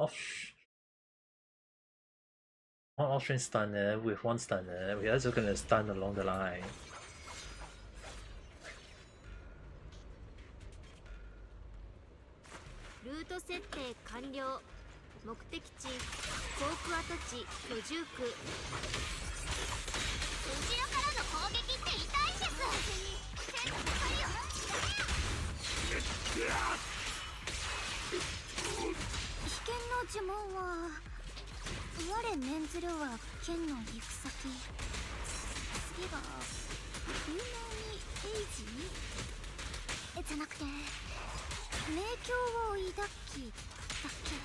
option stunner with one stunner. We're also gonna stun along the line. ルート設定完了。目的地、コーク跡地、居住区。後ろからの攻撃って痛いんです。危険の呪文は我念ずるは剣の行く先。次が有能にエイジじゃなくて迷宮を抱きだっけ。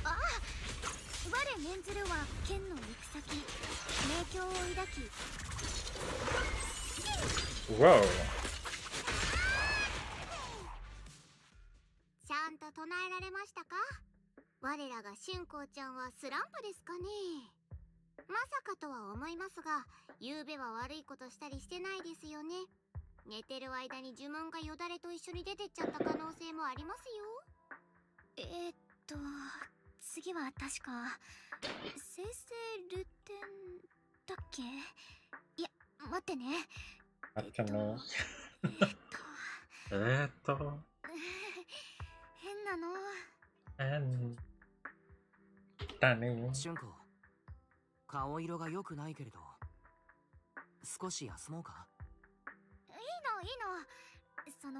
ああ、我念ずるは剣の行く先。迷宮を抱き。 Whoa. ちゃんと唱えられましたか？我らが春光ちゃんはスランプですかね。まさかとは思いますが、昨べは悪いことしたりしてないですよね。寝てる間に呪文がよだれと一緒に出てっちゃった可能性もありますよ。次は確か生成ルテンだっけ？いや、待ってね。I don't know. 変なの。だね。春子、顔色が良くないけれど、少し休もうか。いいの。ちょっ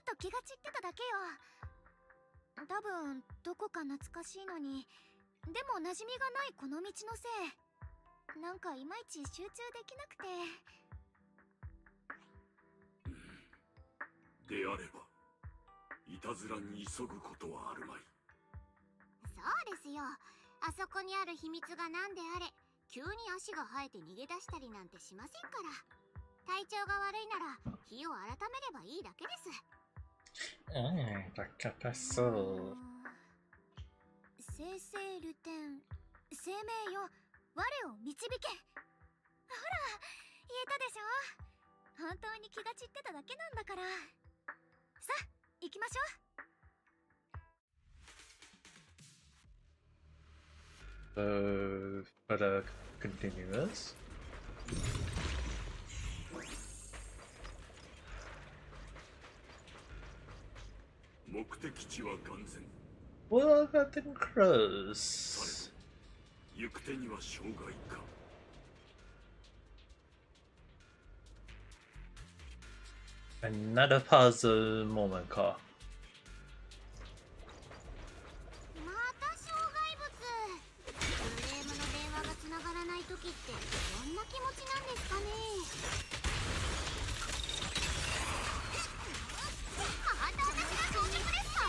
と気が散ってただけよ。多分どこか懐かしいのに、でも馴染みがないこの道のせい。なんかいまいち集中できなくて。であればいたずらに急ぐことはあるまい。そうですよ。あそこにある秘密が何であれ、急に足が生えて逃げ出したりなんてしませんから。体調が悪いなら日を改めればいいだけです。バカだそう。生成ルテン、生命よ、我を導け。ほら、言えたでしょ。本当に気が散ってただけなんだから。さあ、行きましょう。Further continuous. 目的地は眼前。We're getting close. 行く手には障害か。Another puzzle moment か。また障害物。クレームの電話がつながらない時ってどんな気持ちなんですかね。また私が到着ですか？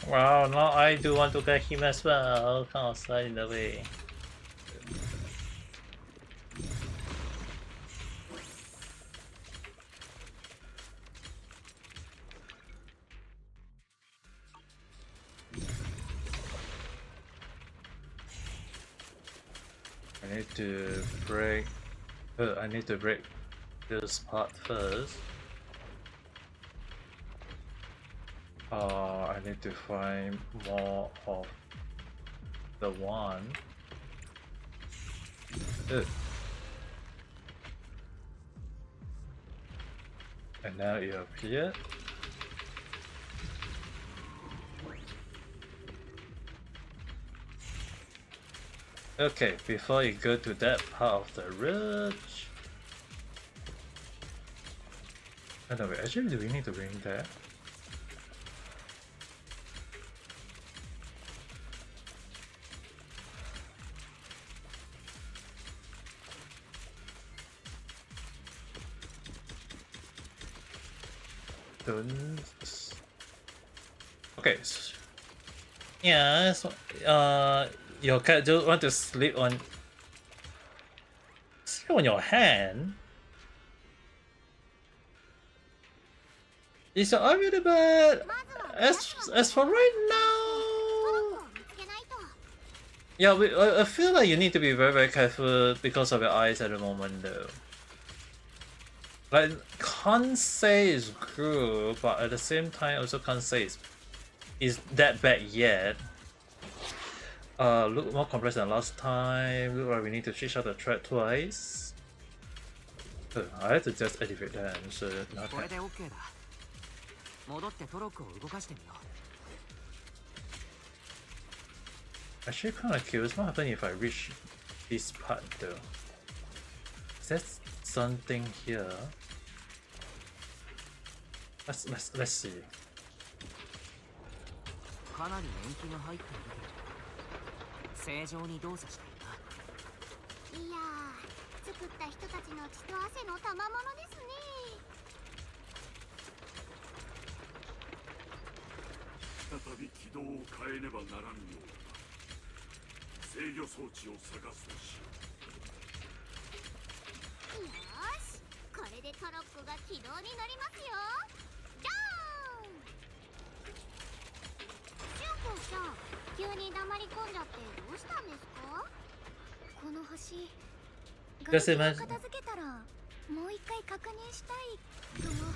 Wow, now I do want to get him as well. Can't slide in the way. I need to break. I need to break this part first. I need to find more of the one. And now it appeared. Okay, before you go to that part of the ridge. Oh no, wait, actually, do we need to bring that? Okay. Yeah, so, your cat just want to sleep on your hand. Is your arm really bad? As for right now, yeah, I feel like you need to be very careful because of your eyes at the moment, though. Like, can't say it's good, but at the same time, also can't say it's that bad yet. Look more complex than last time. Look like we need to switch out the thread twice. I had to just activate that, so not that. Actually, kind of curious what happens if I reach this part though. Is there something here? Let's see. かなり年季が入っているけど正常に動作しているな。いやー、作った人たちの血と汗の賜物ですね。再び軌道を変えねばならんようだ。制御装置を探すとしよう。よーし、これでトロッコが起動になりますよ。ドーン。シュンコさん、急に黙り込んじゃってどうしたんですか？この橋、ガスを片付けたらもう一回確認したいとも。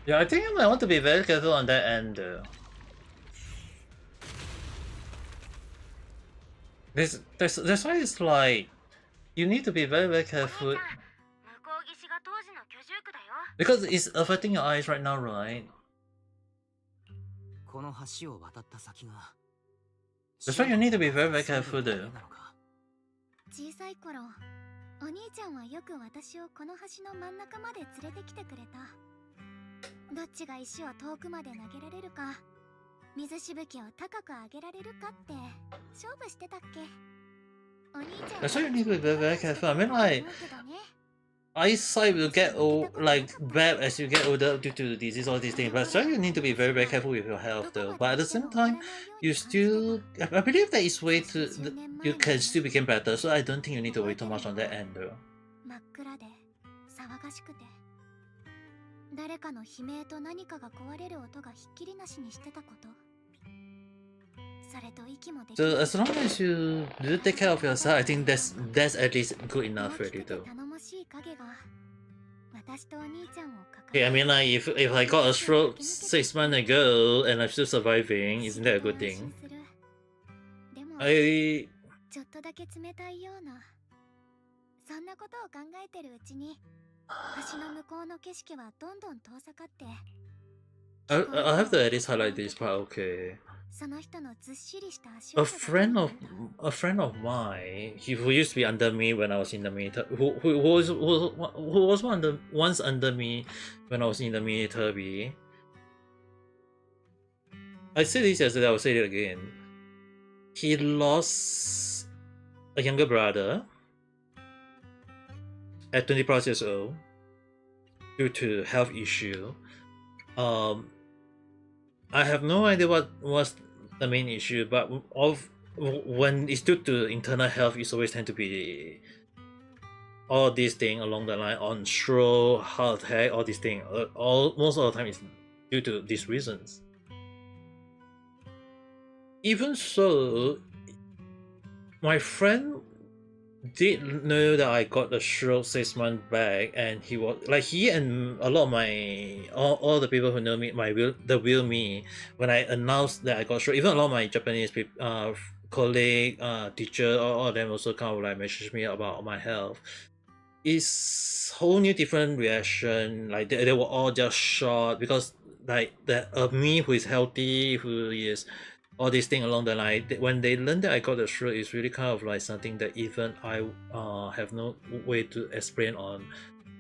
Yeah, I think I might want to be very careful on that end though. That's why it's like you need to be very careful because it's affecting your eyes right now, right? この橋を渡った先が。That's why you need to be very careful though. 小さい頃、お兄ちゃんはよく私をこの橋の真ん中まで連れてきてくれた。どっちが石を遠くまで投げられるか、水しぶきを高く上げられるかって勝負してたっけ？お兄ちゃん。That's why you need to be very careful. I mean, like eyesight will get like bad as you get older due to disease, all these things. But so you need to be very careful with your health, though. But at the same time, you still, I believe there is way to you can still become better. So I don't think you need to worry too much on that end, though. 真っ暗で騒がしくて、誰かの悲鳴と何かが壊れる音がひっきりなしにしてたこと。それと息もできる。So as long as you do take care of yourself, I think that's at least good enough already, though. Okay, I mean, like if I got a stroke 6 months ago and I'm still surviving, isn't that a good thing? ちょっとだけ冷たいような、そんなことを考えてるうちに、橋の向こうの景色はどんどん遠ざかって。I'll have to at least highlight this part, okay. A friend of mine, who used to be under me when I was in the military, who was once under me when I was in the military. I said this yesterday, I will say it again. He lost a younger brother at 20 plus years old due to health issue. I have no idea what was the main issue, but when it's due to internal health, it's always tend to be all these things along the line on stroke, heart attack, all these things. All most of the time is due to these reasons. Even so, my friend did know that I got the stroke 6 months back, and he was like he and a lot of my all the people who know me, the real me, when I announced that I got stroke, even a lot of my Japanese people, colleague, teacher, all of them also kind of like messaged me about my health. It's whole new different reaction. Like they were all just shocked because like that me who is healthy, who is all these things along the line. When they learned that I got the stroke, it's really kind of like something that even I have no way to explain on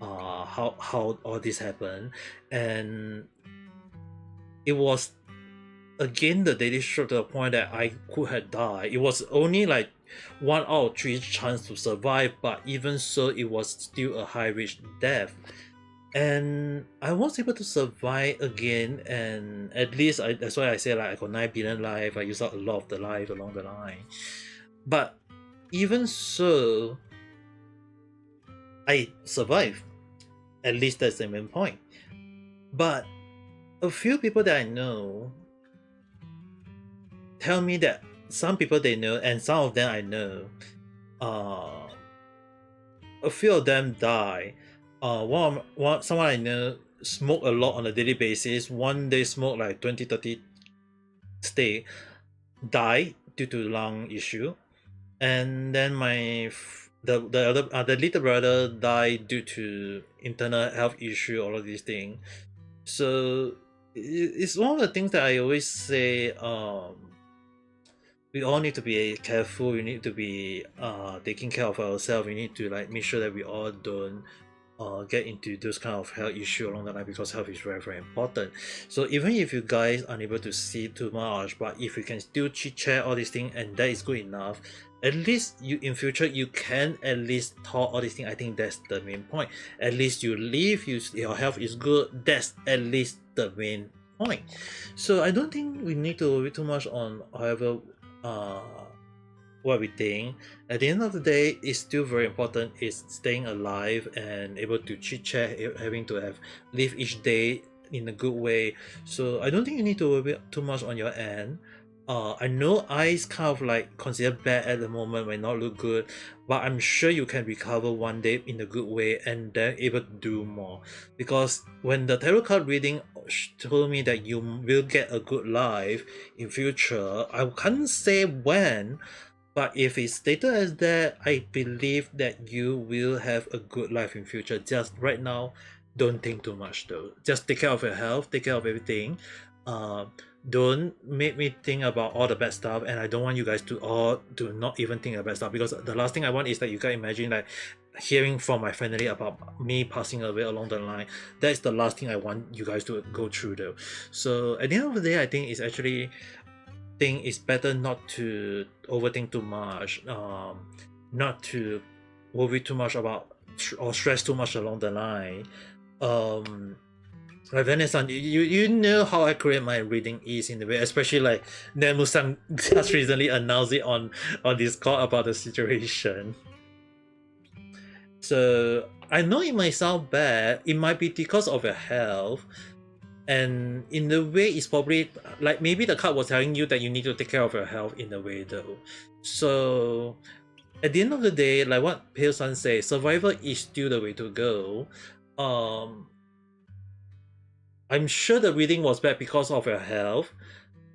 how all this happened, and it was again the daily stroke to the point that I could have died. It was only like 1 out of 3 chance to survive, but even so, it was still a high risk death. And I was able to survive again, and at least that's why I say like I got 9 billion life. I used up a lot of the life along the line, but even so, I survived. At least that's the main point. But a few people that I know tell me that some people they know and some of them I know, a few of them die. Someone I know smoke a lot on a daily basis. One day smoke like 20-30 stay, die due to lung issue, and then the little brother died due to internal health issue. All of these things. So it's one of the things that I always say. We all need to be careful. We need to be taking care of ourselves. We need to like make sure that we all don't get into those kind of health issue along the line, because health is very important. So even if you guys are unable to see too much, but if you can still chit chat all these things, and that is good enough, at least you in future you can at least talk all these things. I think that's the main point. At least you live, your health is good. That's at least the main point. So I don't think we need to worry too much on however what we think. At the end of the day, it's still very important is staying alive and able to chit chat, having to have live each day in a good way. So I don't think you need to worry too much on your end. I know eyes kind of like considered bad at the moment, might not look good, but I'm sure you can recover one day in a good way and then able to do more. Because when the tarot card reading told me that you will get a good life in future, I can't say when, but if it's stated as that, I believe that you will have a good life in future. Just right now, don't think too much though. Just take care of your health, take care of everything. Don't make me think about all the bad stuff, and I don't want you guys to not even think about bad stuff, because the last thing I want is that you guys imagine like hearing from my family about me passing away along the line. That's the last thing I want you guys to go through though. So at the end of the day, I think it's actually better not to overthink too much, not to worry too much about or stress too much along the line. Like Vanessa, you know how accurate my reading is in the way, especially like Nemu-san just recently announced it on Discord about the situation. So I know it might sound bad, it might be because of your health, and in the way it's probably like maybe the card was telling you that you need to take care of your health in a way though. So at the end of the day, like what Pale-san says, survival is still the way to go. I'm sure the reading was bad because of your health,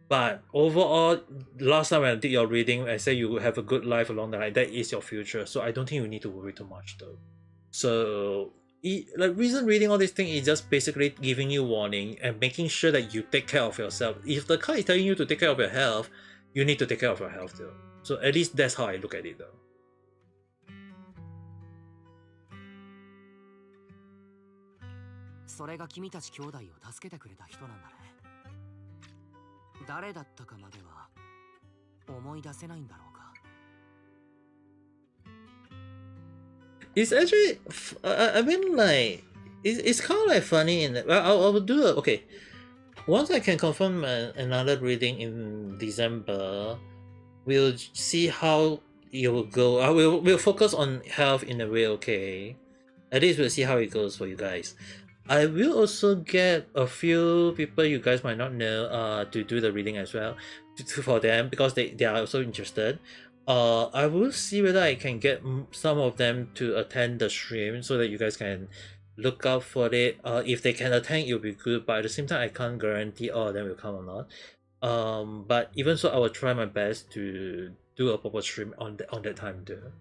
but overall, last time when I did your reading, I said you will have a good life along the line. That is your future, so I don't think you need to worry too much though. So like reason reading all these things is just basically giving you warning and making sure that you take care of yourself. If the card is telling you to take care of your health, you need to take care of your health though. So at least that's how I look at it though. それが君たち兄弟を助けてくれた人なんだね。誰だったかまでは思い出せないんだろうか。It's actually, I mean, like, it's kind of like funny in that. I will do it. Okay, once I can confirm another reading in December, we'll see how it will go. We'll focus on health in a way, okay? At least we'll see how it goes for you guys. I will also get a few people you guys might not know to do the reading as well for them because they are also interested. I will see whether I can get some of them to attend the stream so that you guys can look out for it. If they can attend, it'll be good. But at the same time, I can't guarantee all of them will come or not. But even so, I will try my best to do a proper stream on that time too.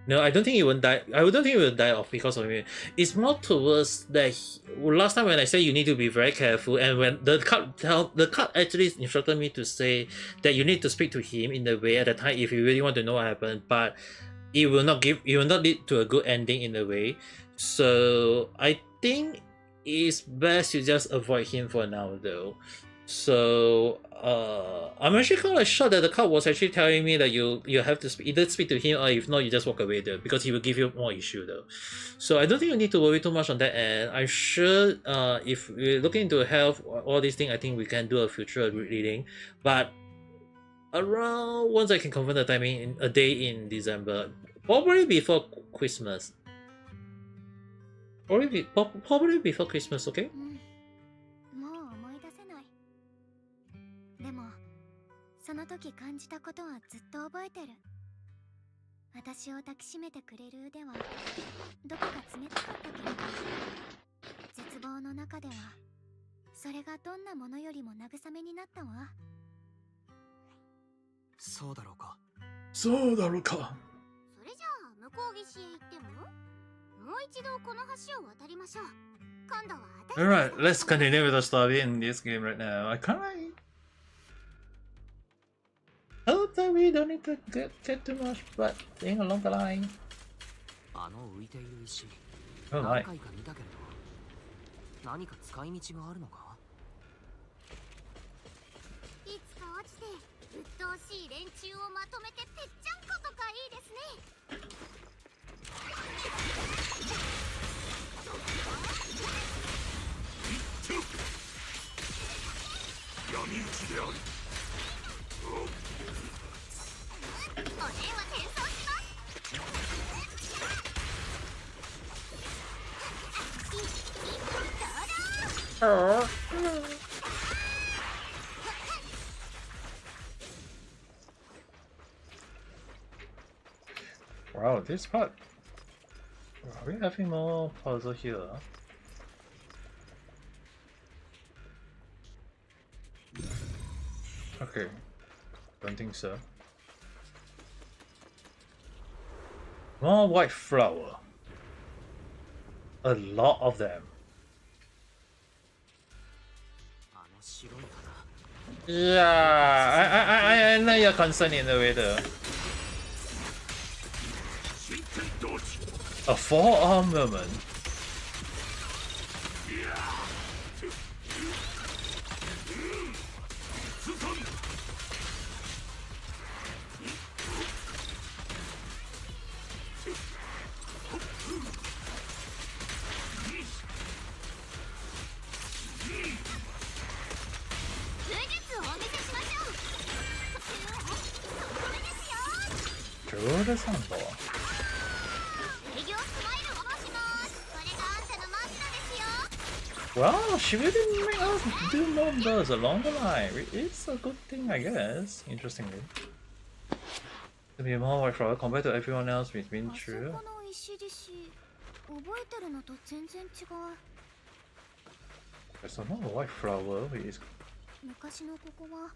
No, I don't think it will die. I don't think it will die off because of me. It's more towards that. Last time when I said you need to be very careful, and when the card actually instructed me to say that you need to speak to him in the way at the time if you really want to know what happened, but it will not lead to a good ending in a way. So I think it's best to just avoid him for now, though. So I'm actually kind of shocked that the card was actually telling me that you have to either speak to him or if not you just walk away though, because he will give you more issue though. So I don't think you need to worry too much on that end. I'm sure if we're looking into health all these things, I think we can do a future reading, but around once I can confirm the timing in a day in December, probably before Christmas. Probably before Christmas, okay? でもその時感じたことはずっと覚えてる。私を抱きしめてくれる腕はどこか冷たかったけれど、絶望の中ではそれがどんなものよりも慰めになったわ。そうだろうか。そうだろうか。それじゃあ向こう岸へ行っても、もう一度この橋を渡りましょう。今度は私。Alright, let's continue with the story in this game right now. I can't. I hope that we don't need to get too much, but staying along the line. 浮いている石、 Oh 何 my. 回か見たけれど、何か使い道があるのか？いつか落ちて鬱陶しい連中をまとめてぺっちゃんことかいいですね。闇討ちである。 Wow, this part. Are we having more puzzle here? Okay, don't think so. More white flower. A lot of them. あの白い花。 Yeah, I know you're concerned in a way though. A forearm moment. Well, she really made us do more of those along the line. It's a good thing, I guess. Interestingly, to be more white flower compared to everyone else, it's been true. There's a lot of white flower. It's 昔のここは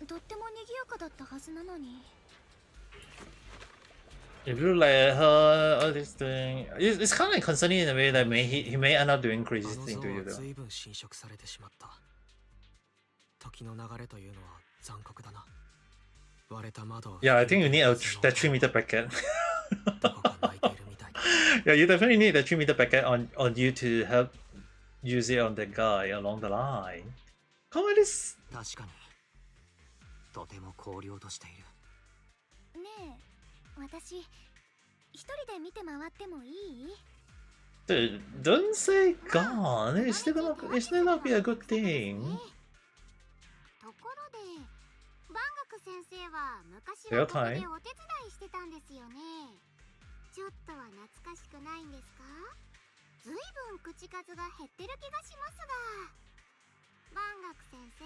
とっても賑やかだったはずなのに。 If you like her, all this thing, it's kind of like concerning in a way that he may end up doing crazy things to you though. 随分侵食されてしまった。時の流れというのは残酷だな。割れた窓を。 Yeah, I think you need that 3-meter packet. Yeah, you definitely need the 3-meter packet on you to help use it on the guy along the line. Come on, this. 確かに。とても荒涼としている。ねえ、私一人で見て回ってもいい？ Dude, don't say gone. It's still gonna be a good thing. ところで、万学先生は昔レアはここタイムでお手伝いしてたんですよね。ちょっとは懐かしくないんですか？ずいぶん口数が減ってる気がしますが。万学先生。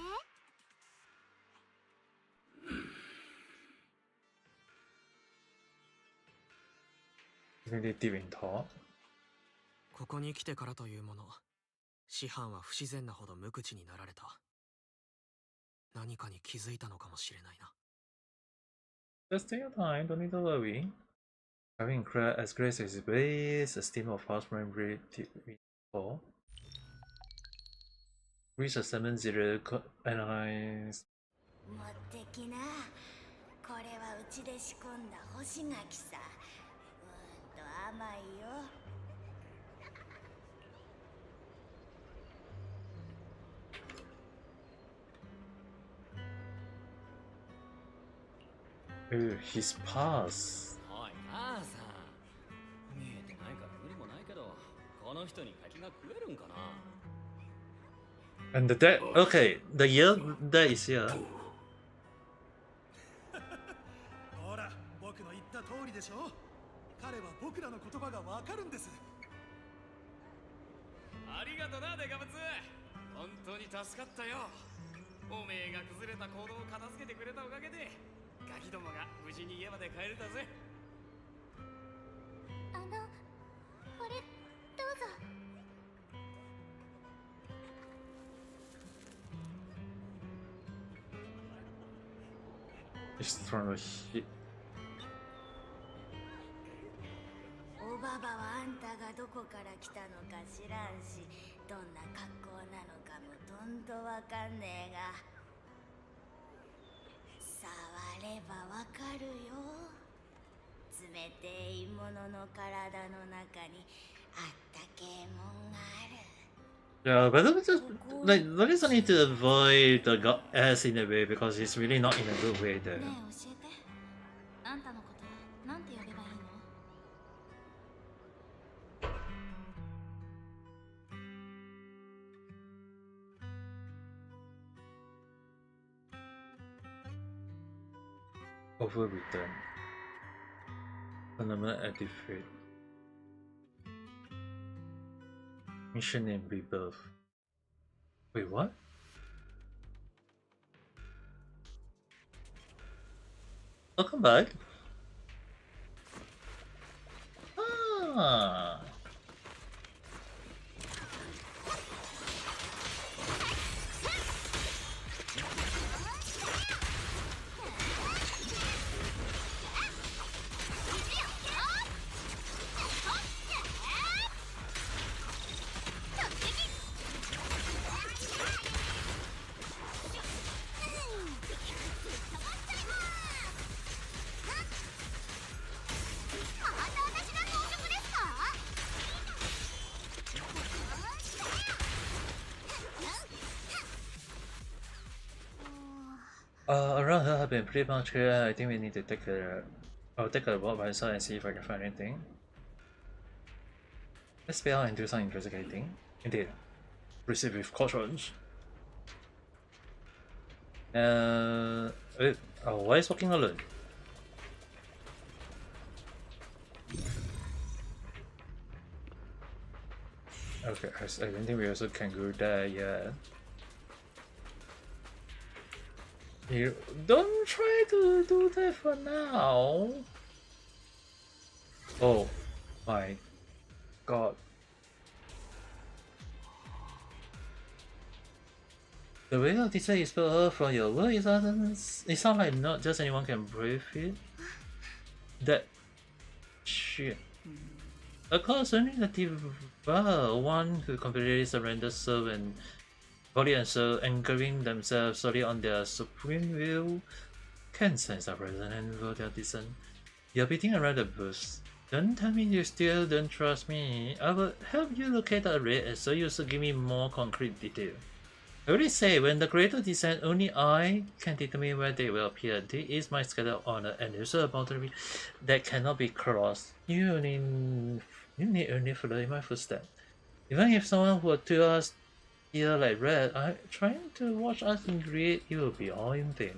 Definitive in talk. ここに来てからというもの、師範は不自然なほど無口になられた。何かに気づいたのかもしれないな。Just take your time, don't need to worry. Having as grace as his base, a steam of fast memory for. Reach a 7-0 analyze. 持ってきな。これはうちで仕込んだ干し柿さ。甘いよ。Ooh, his pass. おい母さん、見えてないから無理もないけど、この人に柿が食えるんかな。 And okay, the year that is here. ほら、僕の言った通りでしょ。彼は僕らの言葉がわかるんです。ありがとなデカブツ、本当に助かったよ。おめえが崩れた行動を片付けてくれたおかげでガキどもが無事に家まで帰れたぜ。これどうぞ。He's trying to hit. おばばはあんたがどこから来たのか知らんし、どんな格好なのかもとんとわかんねえが、触ればわかるよ。冷てえものの体の中にあったけえもんがある。Yeah, but there is a need to avoid the ass in a way because he's really not in a good way there. ねえ教えて。あんたのことなんて呼べばいいの？Overwritten. Phenomenal activate. Mission name rebirth. Wait, what? Welcome back. Ah. Around here have been pretty much clear. I think we need to take I'll take a walk by the side and see if I can find anything. Let's spell out and do something investigating. Indeed. Receive with cautions. Why is walking alone? Okay, I don't think we also can go there yet. You don't try to do that for now. Oh my god. The way of this is spelled from your word, it sounds like not just anyone can brave it. That shit. Of course, only the diva, one who completely surrenders soul and body and soul, anchoring themselves solely on their supreme will, can sense our presence and reveal their descent. You're beating around the bush. Don't tell me you still don't trust me. I will help you locate the array so you should give me more concrete detail. I already say, when the creator descends, only I can determine where they will appear. This is my scheduled honor, and also a boundary that cannot be crossed. You You need only follow in my footsteps. Even if someone were to us here like Red, I'm trying to watch us and create, it will be all in vain.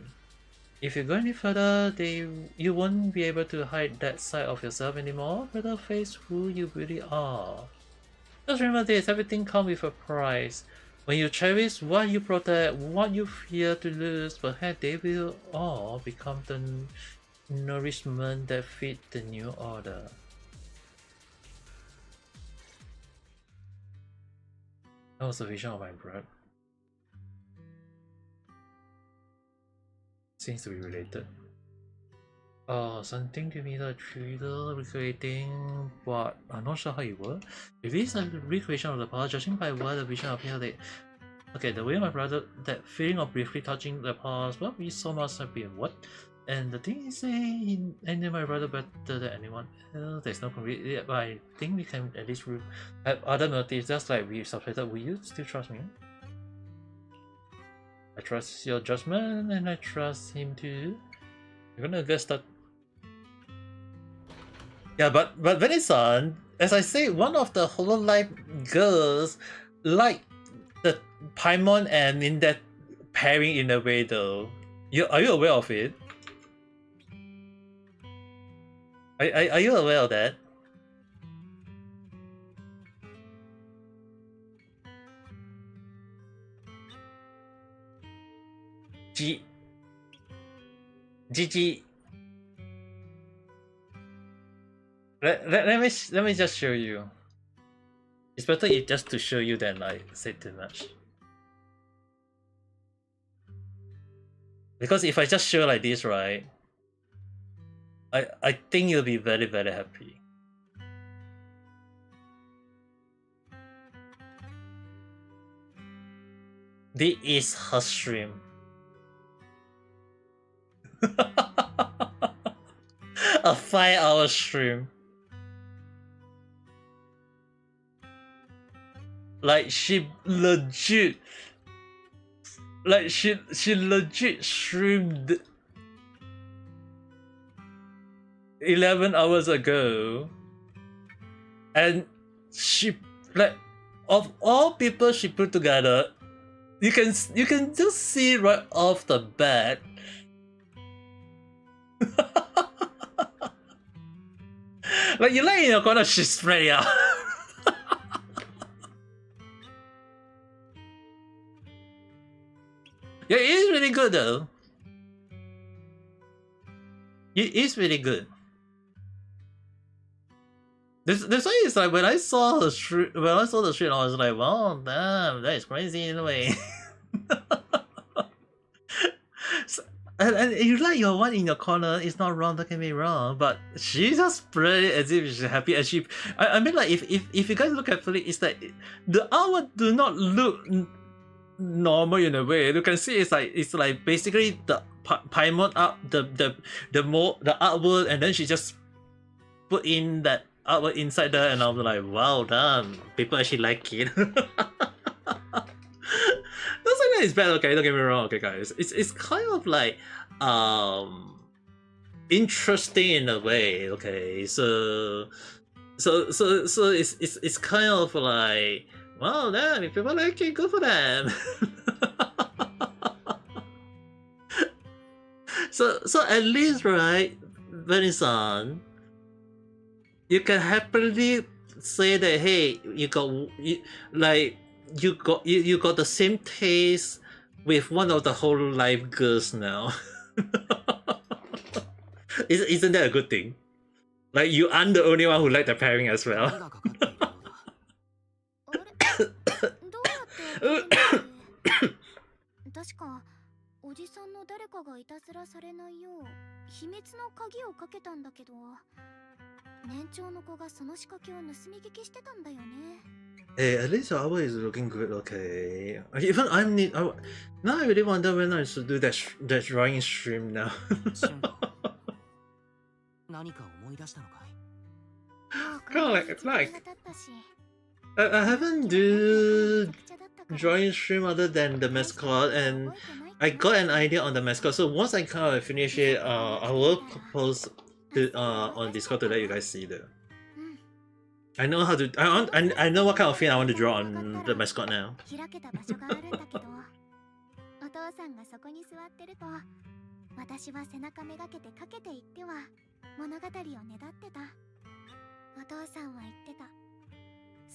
If you go any further, you won't be able to hide that side of yourself anymore. Better face who you really are. Just remember this, everything comes with a price. When you cherish what you protect, what you fear to lose, perhaps they will all become the nourishment that feed the new order. That was a vision of my brother. Seems to be related. Something to me the trailer recreating, but I'm not sure how it works. If this is a recreation of the past, judging by what the vision appears like. Okay, the way my brother, that feeling of briefly touching the past, what we saw must have been what? And the thing is, I knew my brother better than anyone else. There's no concrete yet, but I think we can at least have other motives, just like we suspected. Will you still trust me? I trust your judgment, and I trust him too. You're gonna get start. Yeah, but Venison, as I say, one of the Hololive girls like the Paimon and in that pairing in a way though. Are you aware of it? Are you aware of that? GG. Let me just show you. It's better if just to show you than like say too much. Because if I just show like this, right? I think you'll be very happy. This is her stream. A 5-hour stream. Like she legit streamed 11 hours ago, and she, like, of all people she put together, you can just see right off the bat. Like you lay in your corner, she's ready out. Yeah, it is really good though. It is really good. This why it's like when I saw the stream, I was like, wow, damn, that is crazy in a way. And you like your one in your corner, it's not wrong, don't get me wrong, but she just spread it as if she's happy, and she, I mean, like, if you guys look carefully, it's like the artwork do not look normal in a way. You can see it's like basically the Paimon up the artwork, and then she just put in that artwork inside there, and I was like, wow, damn, people actually like it. Not saying that it's bad, okay, don't get me wrong, okay guys. It's kind of like interesting in a way, okay. So it's kind of like, wow, damn, if people like it, good for them. so at least, right, Venison, you can happily say that, hey, you got the same taste with one of the Hololive girls now. Isn't that a good thing? Like, you aren't the only one who liked the pairing as well. 確かおじさんの誰かがいたずらされないよう秘密の鍵をかけたんだけど、年長の子がその仕掛けを盗み聞きしてたんだよね。Hey, at least our is looking good, okay. Even now I really wonder when I should do that drawing stream now. 何か思い出したのかい? Kind of like I haven't do drawing stream other than the mascot, and I got an idea on the mascot. So once I kind of finish it, I will post it on Discord to let you guys see there. I know how to. I know what kind of thing I want to draw on the mascot now. 開けた場所があるんだけど、お父さんがそこに座ってると、私は背中めがけてかけていっては物語をねだってた。お父さんは言ってた。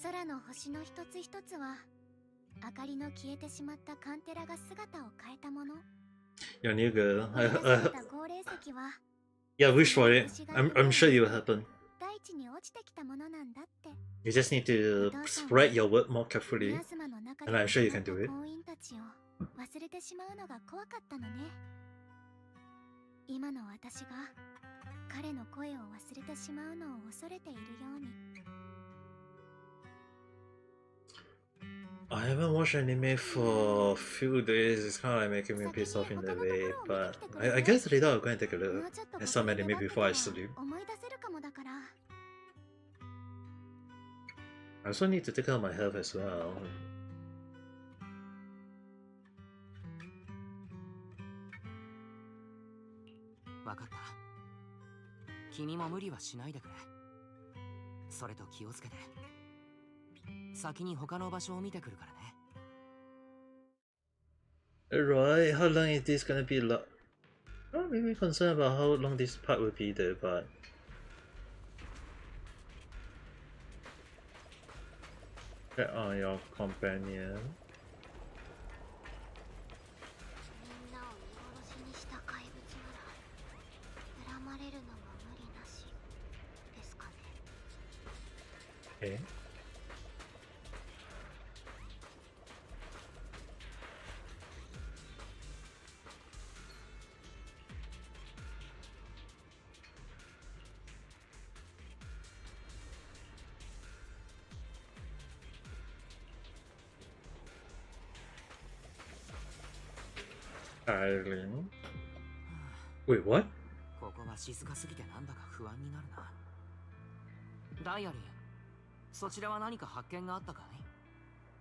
空の星の一つ一つは明かりの消えてしまったカンテラが姿を変えたもの。Your new girl. 掘り出された号霊石は Yeah, wish for it. I'm sure it will happen. 大地に落ちてきたものなんだって。 You just need to spread your word more carefully, 稲妻の中で and I'm sure you can do it. 婚姻たちを忘れてしまうのが怖かったのね。今の私が彼の声を忘れてしまうのを恐れているように。 I haven't watched anime for a few days. It's kind of like making me pissed off in a way, but I guess later I'll go and take a look at some anime before I sleep. 思い出せるかもだから。 I also need to take care of my health as well. わかった。君も無理はしないでくれ。それと気をつけて。先に他の場所を見てくるからね。Alright, how long is this gonna be? I'm not really concerned about how long this part will be though, but... Check on your companion. みんなを見殺しにした怪物なら恨まれるのも無理なしですかね。Okay. Island. Wait, what? ここは静かすぎてなんだか不安になるな。ダイアリー、そちらは何か発見があったか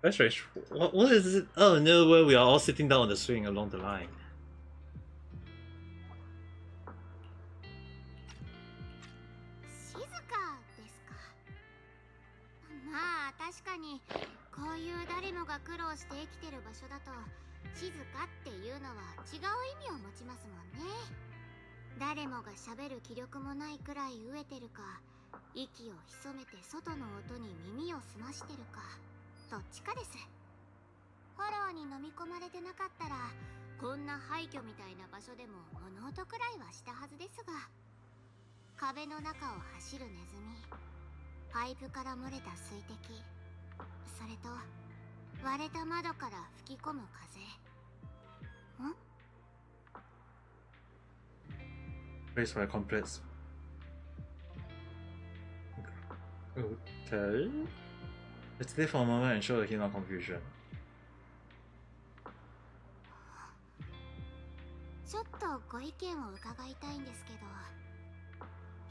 い？ That's strange. What is it? Oh no, where we are all sitting down on the swing along the line. 静かですか。まあ確かにこういう誰もが苦労して生きてる場所だと静かっていうのは違う意味を持ちますもんね。誰もが喋る気力もないくらい飢えてるか、息を潜めて外の音に耳を澄ましてるか、どっちかです。フォローに飲み込まれてなかったらこんな廃墟みたいな場所でも物音くらいはしたはずですが、壁の中を走るネズミ、パイプから漏れた水滴、それと割れた窓から吹き込む風。ん？ Place my complex. Okay. Let's stay for a moment and show the hint of confusion. ちょっとご意見を伺いたいんですけど、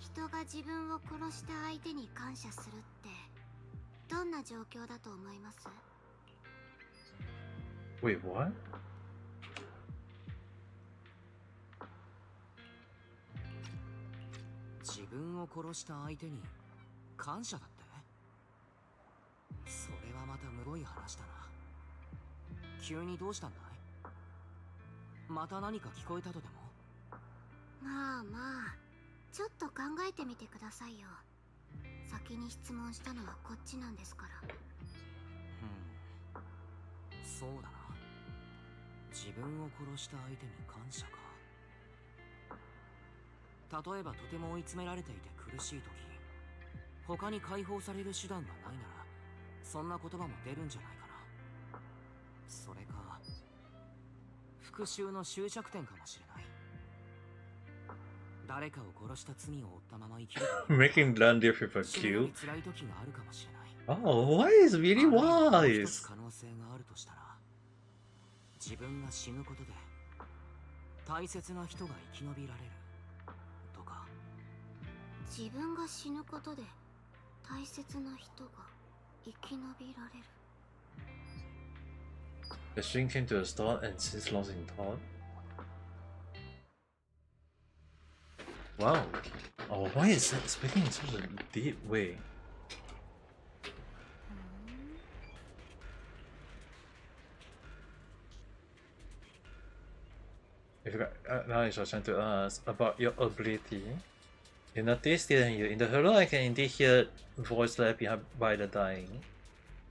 人が自分を殺した相手に感謝するってどんな状況だと思います？ Wait, what? 自分を殺した相手に感謝だって？それはまたむごい話だな。急にどうしたんだい？また何か聞こえたとでも？まあまあ、ちょっと考えてみてくださいよ。先に質問したのはこっちなんですから。そうだな。自分を殺した相手に感謝か。例えばとても追い詰められていて苦しい時、他に解放される手段がないなら、そんな言葉も出るんじゃないかな。それか復讐の終着点かもしれない。誰かを殺した罪を負ったまま生きると Making blunder with a 死ぬ Q. に辛い時があるかもしれない。 Oh, why is really あるいはもう一つ wise? 可能性があるとしたら、自分が死ぬことで大切な人が生き延びられるとか。自分が死ぬことで大切な人が生き延びられる。 The string came to a stop and since lost in thought. Wow. Oh, why is that speaking in such a deep way? If you got knowledge or trying to ask about your ability. You notice, didn't you? In the hello, I can indeed hear voice left behind by the dying.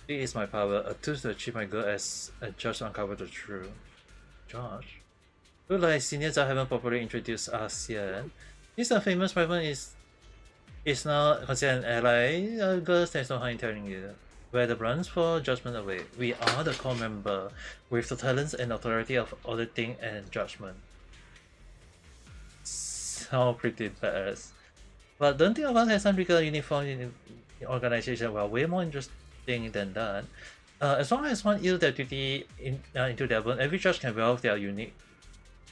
It is my power, a tool to achieve my goal as a judge to uncover the truth. Judge? Look like seniors haven't properly introduced us yet. This famous weapon is now considered an ally. Girls, there's no harm in telling you. Where the brands for judgment away. We are the core member, with the talents and authority of auditing and judgment. Sound pretty badass. But don't think of us as some bigger uniform in organization. Well, way more interesting than that. As long as one yield their duty into their bone, every judge can wealth their unique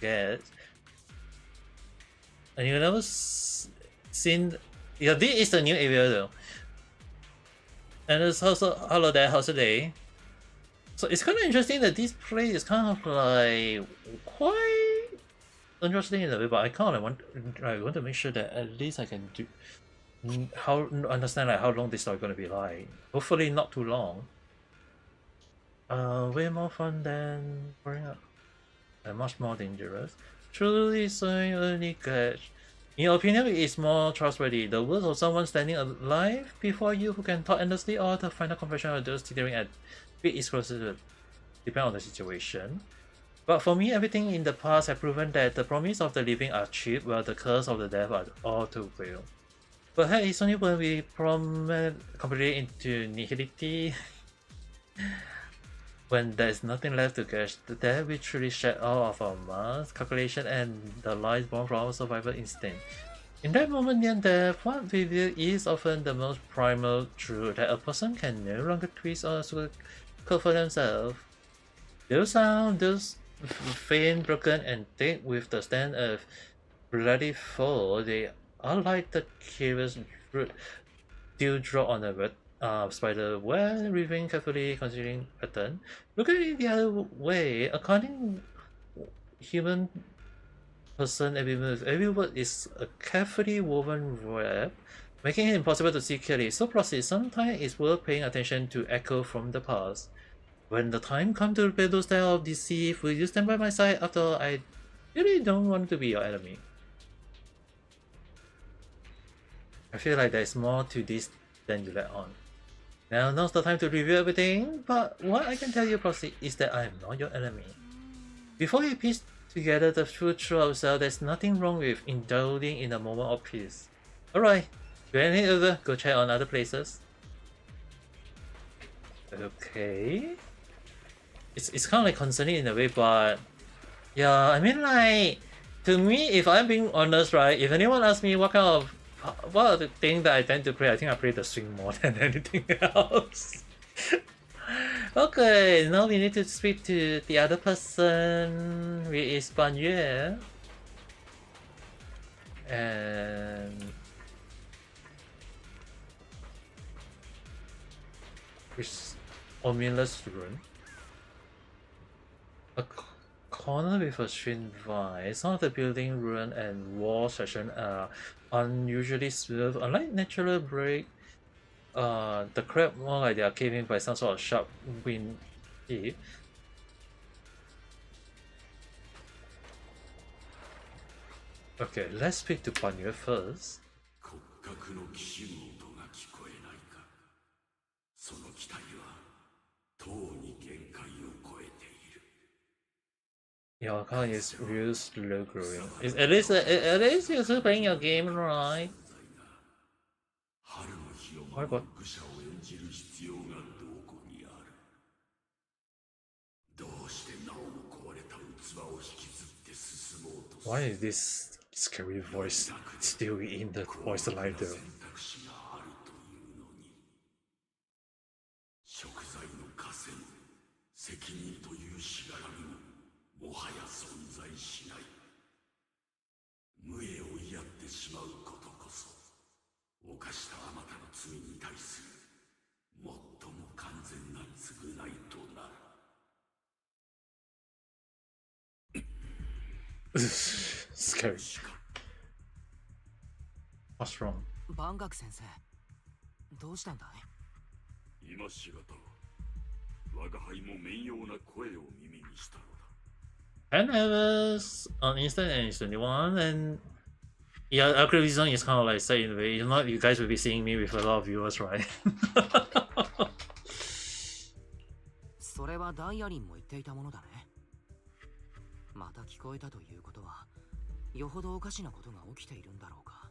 gets. And you never seen. Yeah, this is the new area though. And it's also hello there, how's the day? So it's kind of interesting that this place is kind of like quite interesting in a way, but I kind of want to make sure that at least I can do understand like how long this story going to be like. Hopefully not too long. Way more fun than growing up, and much more dangerous. Truly so only catch. In your opinion, it is more trustworthy, the words of someone standing alive before you who can talk endlessly, or the final confession of those teetering at it is closer to depend on the situation. But for me, everything in the past has proven that the promise of the living are cheap, while the curse of the dead are all too real. Perhaps it's only when we plummet completely into nihility, when there is nothing left to catch, that we truly shed all of our mass, calculation, and the lies born from our survival instinct. In that moment near death, what we reveal is often the most primal truth, that a person can no longer twist or sugarcoat for themselves. Those sound, those faint, broken, and thick with the stand of bloody foe, they are like the curious dewdrop on a spider web, weaving carefully considering pattern. Look at it the other way. According human person, every move, every word is a carefully woven web, making it impossible to see clearly. So proceed. Sometimes it's worth paying attention to echo from the past. When the time comes to repair those style of deceive, will you stand by my side? After all, I really don't want to be your enemy. I feel like there's more to this than you let on. Now, now's the time to review everything, but what I can tell you, Proxy, is that I am not your enemy. Before we piece together the truth through ourselves, there's nothing wrong with indulging in a moment of peace. Alright, go ahead over, go check on other places. Okay. It's kind of like concerning in a way, but yeah, I mean, like, to me, if I'm being honest, right, if anyone asks me what are the things that I tend to play, I think I play the swing more than anything else. Okay, now we need to speak to the other person, which is Ban Yue. And which ominous rune. A corner with a string vine. Some of the building rune and wall section are unusually smooth. Unlike natural break, the crab more like they are caving by some sort of sharp wind teeth. Okay, let's speak to Panyu first. Your account is real slow growing. At least you're still playing your game, right? Oh my god. Why is this scary voice still in the voice line though? Scary. What's wrong? 万学先生、どうしたんだい？今しがた我が輩も面妖な声を耳にしたのだ。And Evers on Instant and it's 21, and yeah, upgrade reason is kind of like set in the way. You know, you guys will be seeing me with a lot of viewers, right? それはダイアリンも言っていたものだね。また聞こえたということは、よほどおかしなことが起きているんだろうか。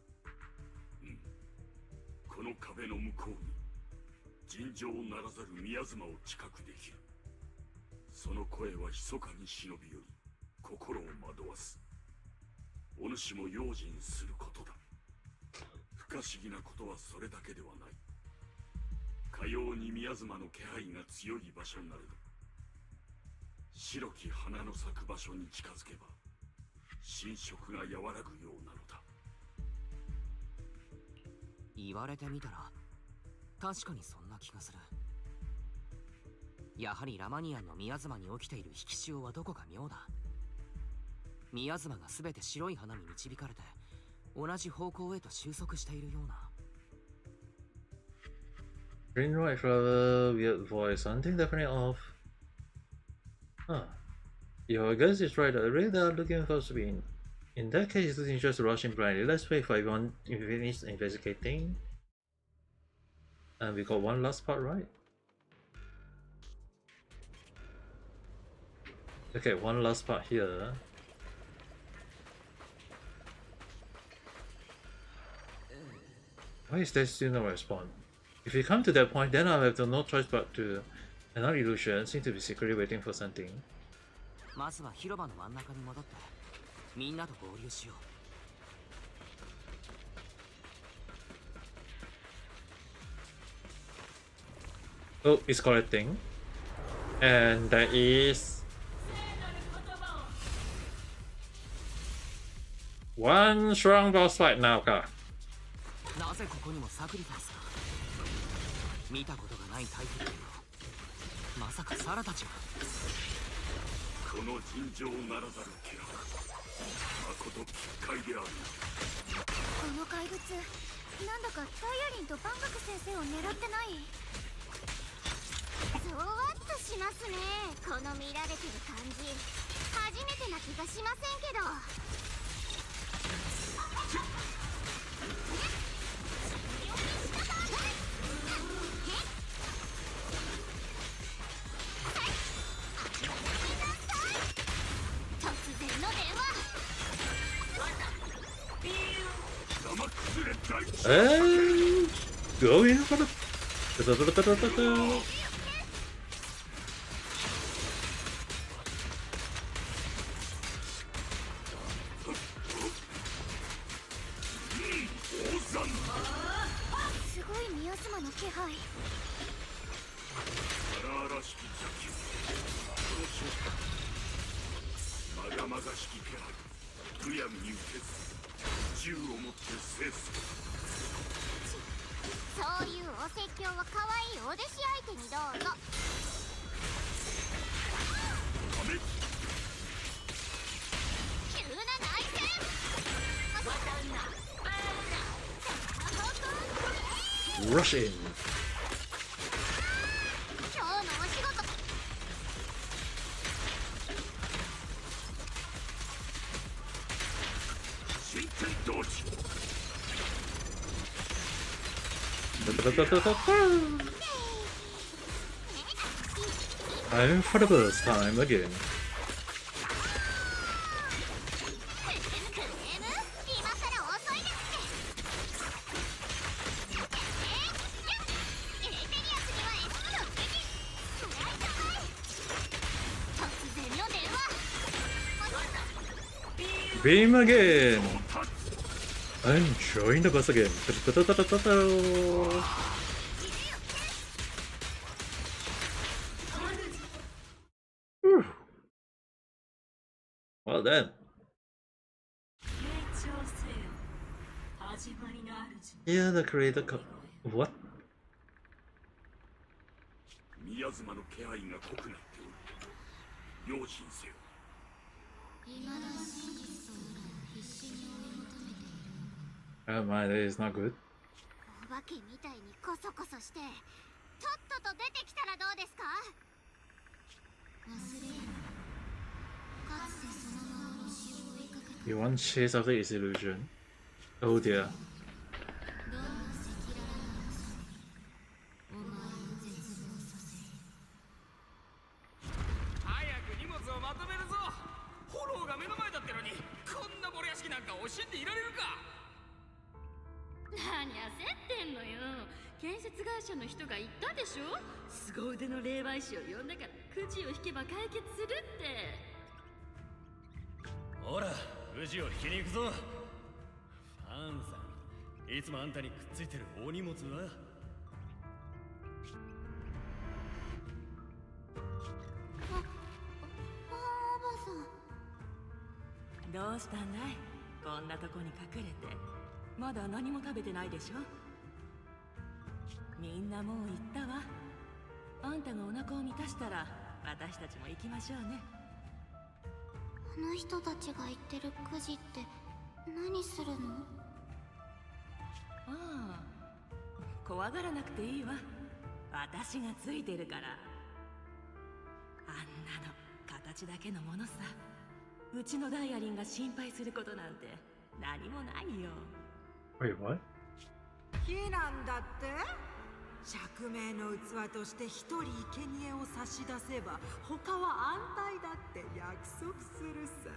うん。この壁の向こうに尋常ならざる宮妻を知覚できる。その声は密かに忍び寄り、心を惑わす。お主も用心することだ。不可思議なことはそれだけではない。かように宮妻の気配が強い場所なれど、白き花の咲く場所に近づけば心触が和らぐようなのだ。言われてみたら確かにそんな気がする。やはりラマニアンの宮妻に起きている引き潮はどこか妙だ。宮妻が全て白い花に導かれて同じ方向へと収束しているような。Green white flower, weird voice, something definitely off. Huh. Your guess is right, I really are looking for speed. In that case, it's just rushing blindly. Let's wait for everyone to finish investigating. And we got one last part, right? Okay, one last part here. Why is there still no response? If we come to that point, then I'll have no choice but to... Another illusion seems to be secretly waiting for something. まずは広場の真ん中に戻ってみんなと合流しよう。Oh, it's collecting. And that is... one strong boss fight now, か。なぜここにもサクリファイスが。見たことがないタイプだよ。まさかサラたちが。この尋常ならざる気迫、まこと奇怪である。この怪物、なんだかダイアリンとバンガク先生を狙ってない？ゾワッとしますね。この見られてる感じ、初めてな気がしませんけど。And go in for the... すごい宮妻の気配。荒々しき邪気、この瞬間まがまがしき気配、むやみに受けず銃を持って制す。そういうお説教は可愛いお弟子相手にどうぞ。急な内戦。Rush in. 今日のお仕事。真剣同時。I'm for the first time again. Beam again! I'm joining the bus again. Whew. Well then. Yeah, the creator what? 宮妻の気配が濃くなっておる。用心せよ。My day is not good. お化けみたいにコソコソして、とっとと出てきたらどうですか？忘れる。かつて You want chase after his illusion? Oh dear. どんな赤裸々な話お前を絶望させる。早く荷物をまとめるぞ。フォローが目の前だってのにこんな漏れ屋敷なんか教えていられるか。何焦ってんのよ。建設会社の人が言ったでしょ。凄腕の霊媒師を呼んだからくじを引けば解決するって。ほら、くじを引きに行くぞ。ファンさん、いつもあんたにくっついてるお荷物は？どうしたんだい。こんなとこに隠れて。まだ何も食べてないでしょ。みんなもう行ったわ。あんたがお腹を満たしたら私たちも行きましょうね。あの人たちが言ってるくじって何するの？ああ、怖がらなくていいわ。私がついてるから。あんなの形だけのものさ。うちのダイアリンが心配することなんて何もないよ。Wait, what? 火なんだって？釈明の器として一人生贄を差し出せば他は安泰だって約束するさ。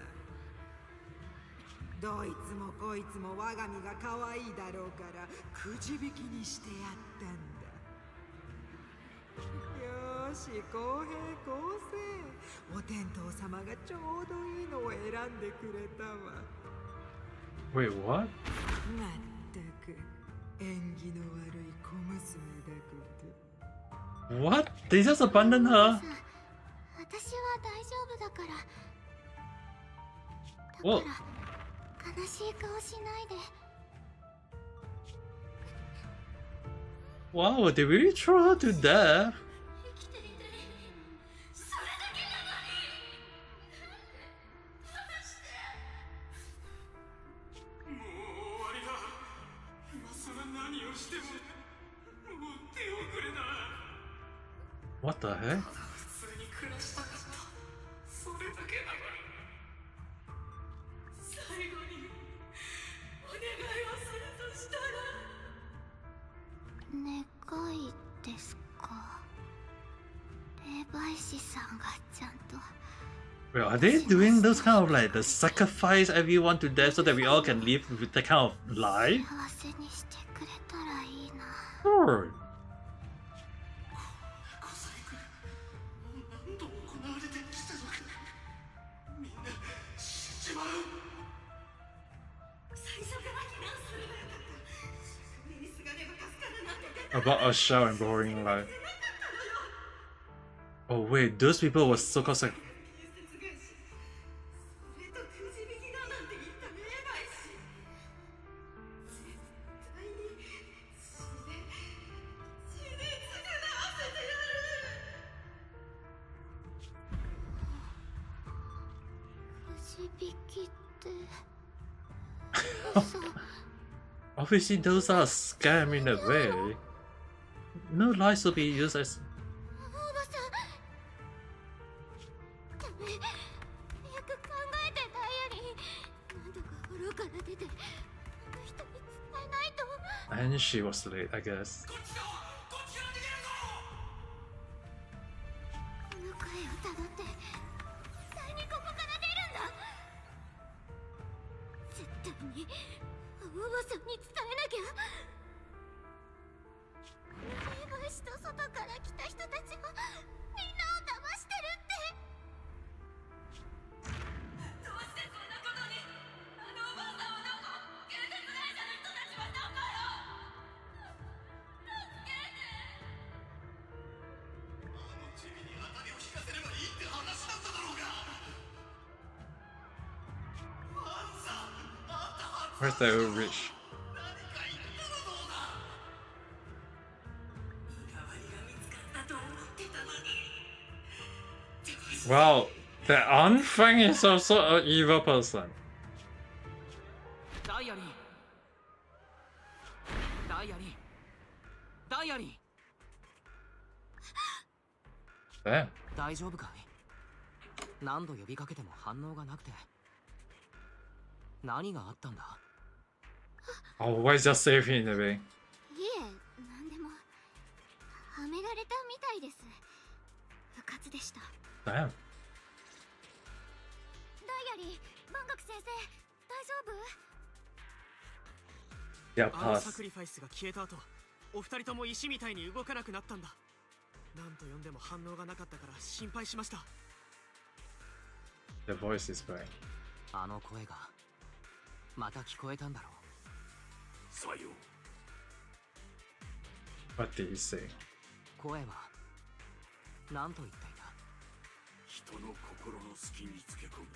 どいつもこいつも我が身が可愛いだろうからくじ引きにしてやったんだ。よーし、公平公正。お天道様がちょうどいいのを選んでくれたわ。Wait, what? まったく縁起の悪い小娘だこと。 What? They just abandoned her? 私は大丈夫だから。おだから悲しい顔しないで。 Wow, they really throw her to death. 生きていてそれだけなのに。どうして。もう終わりだ。今さら何をしてももう手遅れだ。 What the heck? 普通に暮らしたかった。それだけなのに。最後にお願いをするとしたら。願いですか。霊媒師さんがちゃんと。 Wait, are they doing those kind of like the sacrifice everyone to death so that we all can live with that kind of life? 幸せにしてくれたらいいな。 Sure. 小細工何度行われてきたのか。みんな死んじまう。最初から避難すればよかった。上にすがれば助かるなんて出た。 About a shower and boring life. Oh wait, those people were so called like. それとくじ引きだなんて言った霊媒師。絶対に血で償わせてやる。くじ引きって嘘。 Obviously, those are scam in a way. No lies will be used as. おばさんダメ。よく考えてダイアリー。なんとかフォローから出てあの人に伝えないと。 And she was late, I guess. こっちだ。こっちから逃げるぞ。この声をたどって絶対にここから出るんだ。絶対におばさんに伝えなきゃ。霊媒師と外から来た人たちはみんなを騙してるって。どうしてこんなことに。あのおばあさんはどこ。建設会社の人たちはどこよ。助けて。あのチビに当たりを引かせればいいって話だっただろうが。ファンさん、あんたは Where's the old rich? 何か言ったらどうだ。身代わりが見つかったと思ってたのに。 Wow, the Anfang is also an evil person. ダイアリン。ダイアリン。ダイアリン。 Damn. 大丈夫かい。何度呼びかけても反応がなくて。何があったんだ？ Always just save him in a way. いえ、なんでもはめられたみたいです。不活でした。 Damn. ダイアリー、万学先生、大丈夫？ Yeah, あの pass. サクリファイスが消えた後、お二人とも石みたいに動かなくなったんだ。何と呼んでも反応がなかったから心配しました。 The voice is back. あの声がまた聞こえたんだろう。さよう。 What did he say? 声は何と言っていた？人の心の隙につけ込み、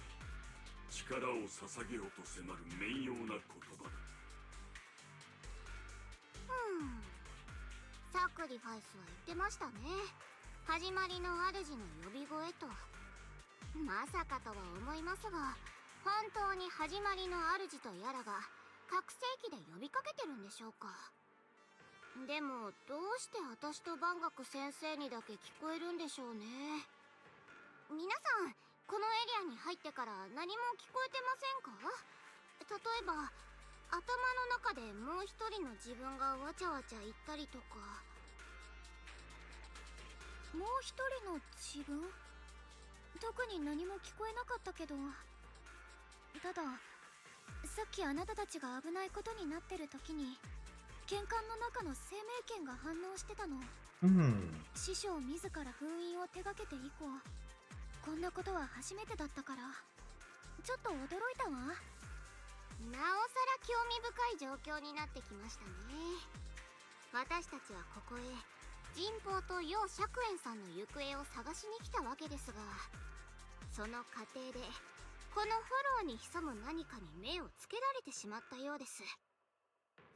力を捧げようと迫る面妖な言葉だ。サクリファイスは言ってましたね。始まりの主の呼び声と。まさかとは思いますが、本当に始まりの主とやらが拡声器で呼びかけてるんでしょうか。でもどうして私と万学先生にだけ聞こえるんでしょうね。皆さん、このエリアに入ってから何も聞こえてませんか？例えば頭の中でもう一人の自分がわちゃわちゃ言ったりとか。もう一人の自分？特に何も聞こえなかったけど。たださっきあなたたちが危ないことになってる時に剣艦の中の生命剣が反応してたの。師匠自ら封印を手掛けて以降こんなことは初めてだったからちょっと驚いたわ。なおさら興味深い状況になってきましたね。私たちはここへ神宝と楊釈園さんの行方を探しに来たわけですが、その過程でこのフォローに潜む何かに目をつけられてしまったようです。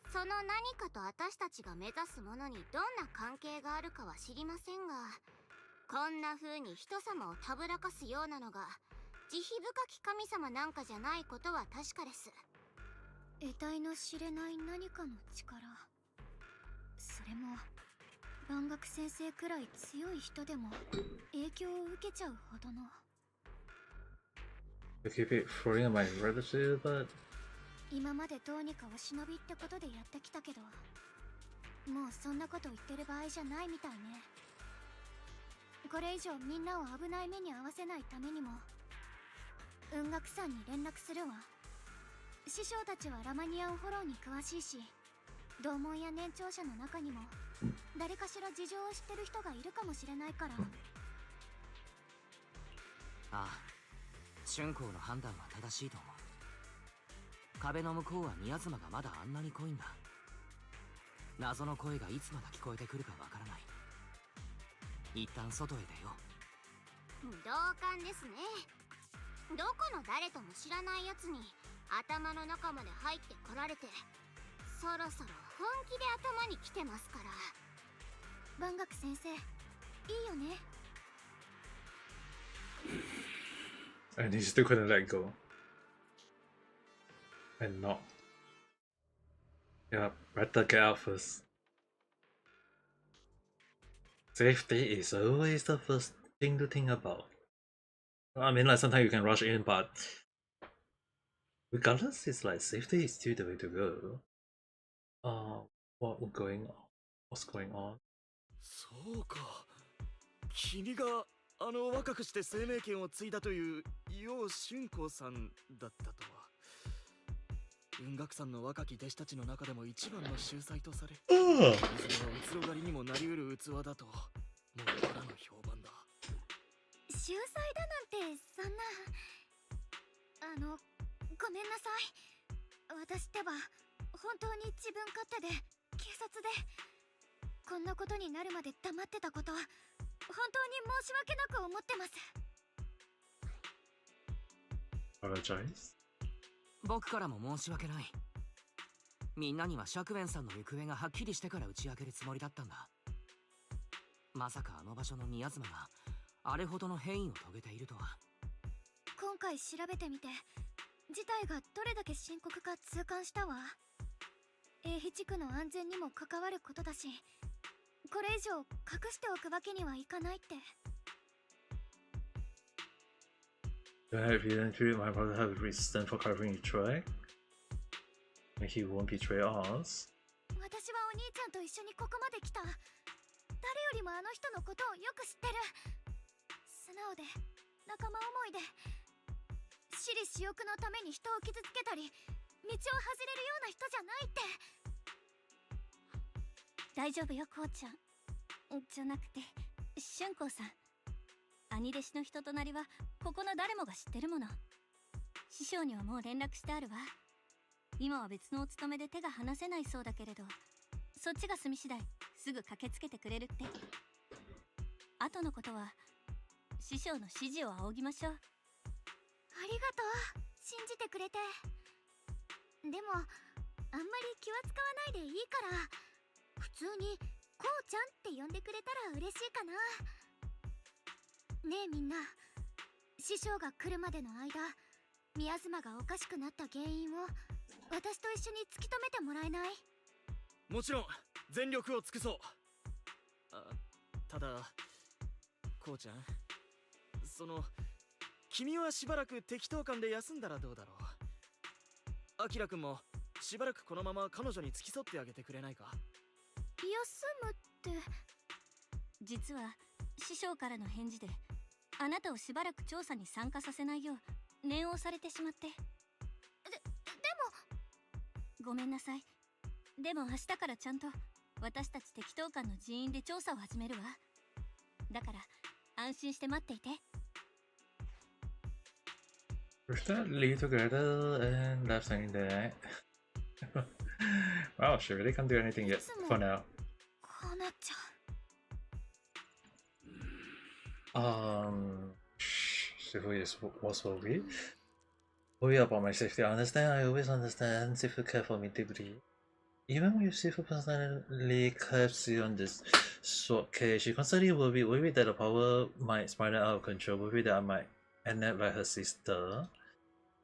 その何かと私たちが目指すものにどんな関係があるかは知りませんが、こんな風に人様をたぶらかすようなのが慈悲深き神様なんかじゃないことは確かです。得体の知れない何かの力、それも万学先生くらい強い人でも影響を受けちゃうほどの。 To keep it free of my relative, but 今までどうにかお忍びってことでやってきたけど、もうそんなこと言ってる場合じゃないみたいね。これ以上みんなを危ない目に遭わせないためにも雲岳さんに連絡するわ。師匠たちはラマニアンフォローに詳しいし、同門や年長者の中にも誰かしら事情を知ってる人がいるかもしれないから。ああ、春光の判断は正しいと思う。壁の向こうは宮妻がまだあんなに濃いんだ。謎の声がいつまで聞こえてくるかわからない。一旦外へ出よう。同感ですね。どこの誰とも知らないやつに頭の中まで入ってこられて、そろそろ本気で頭に来てますから。万学先生、いいよね。 and he still couldn't let go. And not. Yeah, better get out first. Safety is always the first thing to think about. I mean, like sometimes you can rush in, but regardless, it's like safety is still the way to go. What's going on? そうか。君があの若くして生命権を継いだという楊春光さんだったとは。雲岳さんの若き弟子たちの中でも一番の秀才とされ、いずれは虚ろ狩りにもなりうる器だともっぱらの評判だ。秀才だなんてそんな。ごめんなさい。私ってば本当に自分勝手で警察でこんなことになるまで黙ってたこと本当に申し訳なく思ってます。 Apologize? 僕からも申し訳ない。みんなには釈弁さんの行方がはっきりしてから打ち明けるつもりだったんだ。まさかあの場所の宮妻があれほどの変異を遂げているとは。今回調べてみて事態がどれだけ深刻か痛感したわ。英飛地区の安全にも関わることだし、これ以上隠しておくわけにはいかないって。 If you didn't treat my brother have resistance for covering each try? he won't betray us. 私はお兄ちゃんと一緒にここまで来た。誰よりもあの人のことをよく知ってる。素直で仲間思いで、私利私欲のために人を傷つけたり道を外れるような人じゃないって。大丈夫よこうちゃん。じゃなくて春光さん、兄弟子の人となりはここの誰もが知ってるもの。師匠にはもう連絡してあるわ。今は別のお勤めで手が離せないそうだけれど、そっちが済み次第すぐ駆けつけてくれるって。後のことは師匠の指示を仰ぎましょう。ありがとう、信じてくれて。でもあんまり気は使わないでいいから、普通にこうちゃんって呼んでくれたら嬉しいかな。ねえみんな、師匠が来るまでの間、宮妻がおかしくなった原因を私と一緒に突き止めてもらえない？もちろん全力を尽くそう。ただこうちゃん、君はしばらく適当感で休んだらどうだろう。アキラくんもしばらくこのまま彼女に付き添ってあげてくれないか？休むって。実は師匠からの返事であなたをしばらく調査に参加させないよう念をされてしまって。でもごめんなさい。でも明日からちゃんと私たち適当館の人員で調査を始めるわ。だから安心して待っていて。We've that leave together and left saying that. Wow, she really can't do anything yet for now. こうなっちゃう。Sifu was worried. Worry about my safety. I understand. I always understand. Sifu cared for me deeply. Even if Sifu personally keeps you on this short case, she constantly worried that the power might spiral out of control, worried that I might end up like her sister.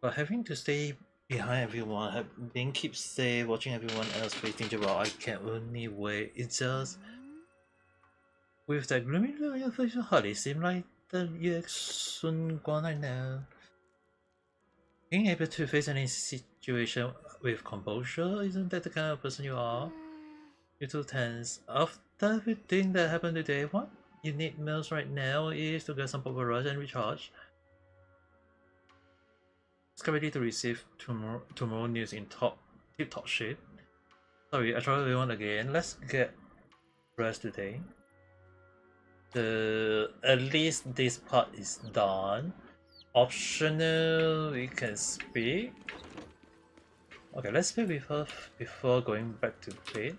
But having to stay behind everyone, being keep safe, watching everyone else face danger while I can only wait, it's just... With that gloomy look on your face, you hardly seem like the Sun Guan I know. Being able to face any situation with composure, isn't that the kind of person you are? You're too tense. After everything that happened today, what you need most right now is to get some proper rest and recharge. Get ready to receive tomorrow news in tip-top shape. Sorry, I tried everyone again. Let's get rest today. At least this part is done. Optional, we can speak. Okay, let's speak with her before going back to bed.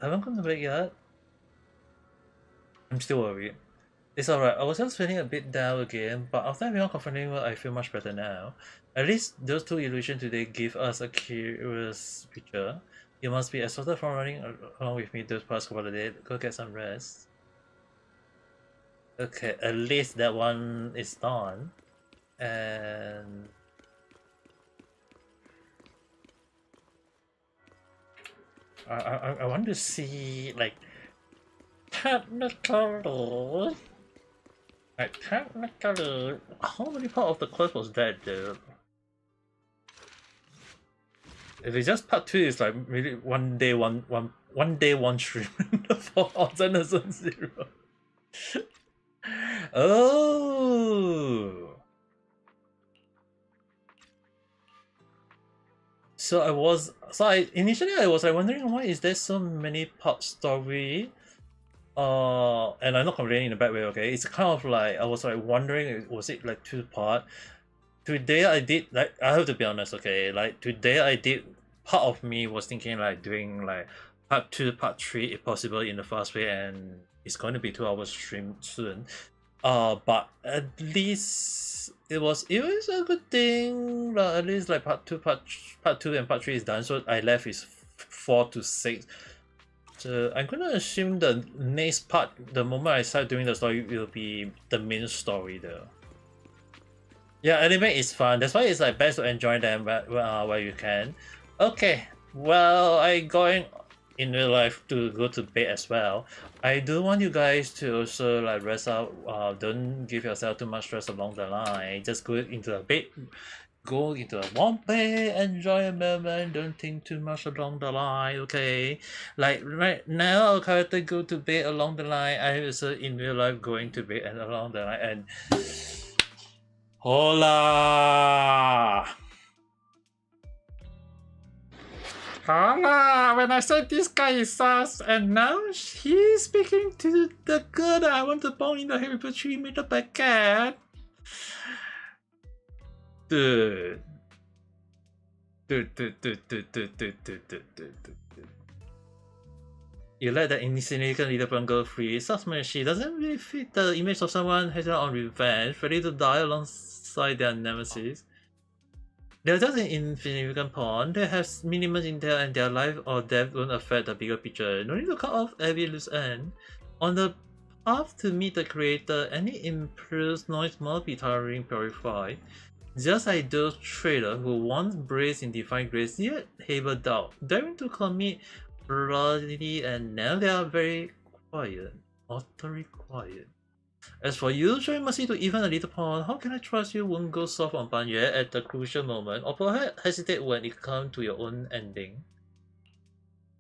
Haven't gone to bed yet. I'm still worried. It's alright, I was just feeling a bit down again, but after everyone confronting her, I feel much better now. At least those two illusions today give us a curious picture. You must be exhausted from running along with me those past couple of days. Go get some rest. Okay, at least that one is done. And... I want to see, like, technically, how many part of the quest was that, dude? If it's just part 2, it's like really one day one stream for Zenless 0. Oh. Initially I was like wondering why is there so many part story. And I'm not complaining in a bad way, okay? It's kind of like I was like wondering, was it like 2-part? Today I did, like, I have to be honest, okay? Like today I did, part of me was thinking like doing like part 2, part 3 if possible in the fast way, and it's going to be 2 hours stream soon. But at least it was a good thing. At least like part 2 and part 3 is done, so I left is 4 to 6. So I'm gonna assume the next part, the moment I start doing the story, will be the main story though. Yeah, anime is fun. That's why it's like best to enjoy them while you can. Okay, well, I'm going in real life to go to bed as well. I do want you guys to also like rest out. Don't give yourself too much stress along the line. Just go into the bed, go into a warm place, enjoy a moment, don't think too much along the line, okay? Like right now, our character go to bed along the line. I also in real life going to bed and along the line and hola. Hola! When I said this guy is sus, and now he's speaking to the girl that I want to bone in the head with a 3-meter baguette. Dude. You let the insignificant little blonde girl free. Sussman, she doesn't really fit the image of someone headed on revenge, ready to die alongside their nemesis. They're just an insignificant pawn. They have minimum intel and their life or death won't affect the bigger picture. No need to cut off every loose end. On the path to meet the creator, any impulse noise must be thoroughly purified. Just like those traders who once braced in divine grace yet harbor doubt, daring to commit bloody, and now they are very quiet, utterly quiet. As for you, showing mercy to even a little pawn, how can I trust you won't go soft on Banye at the crucial moment, or perhaps hesitate when it comes to your own ending?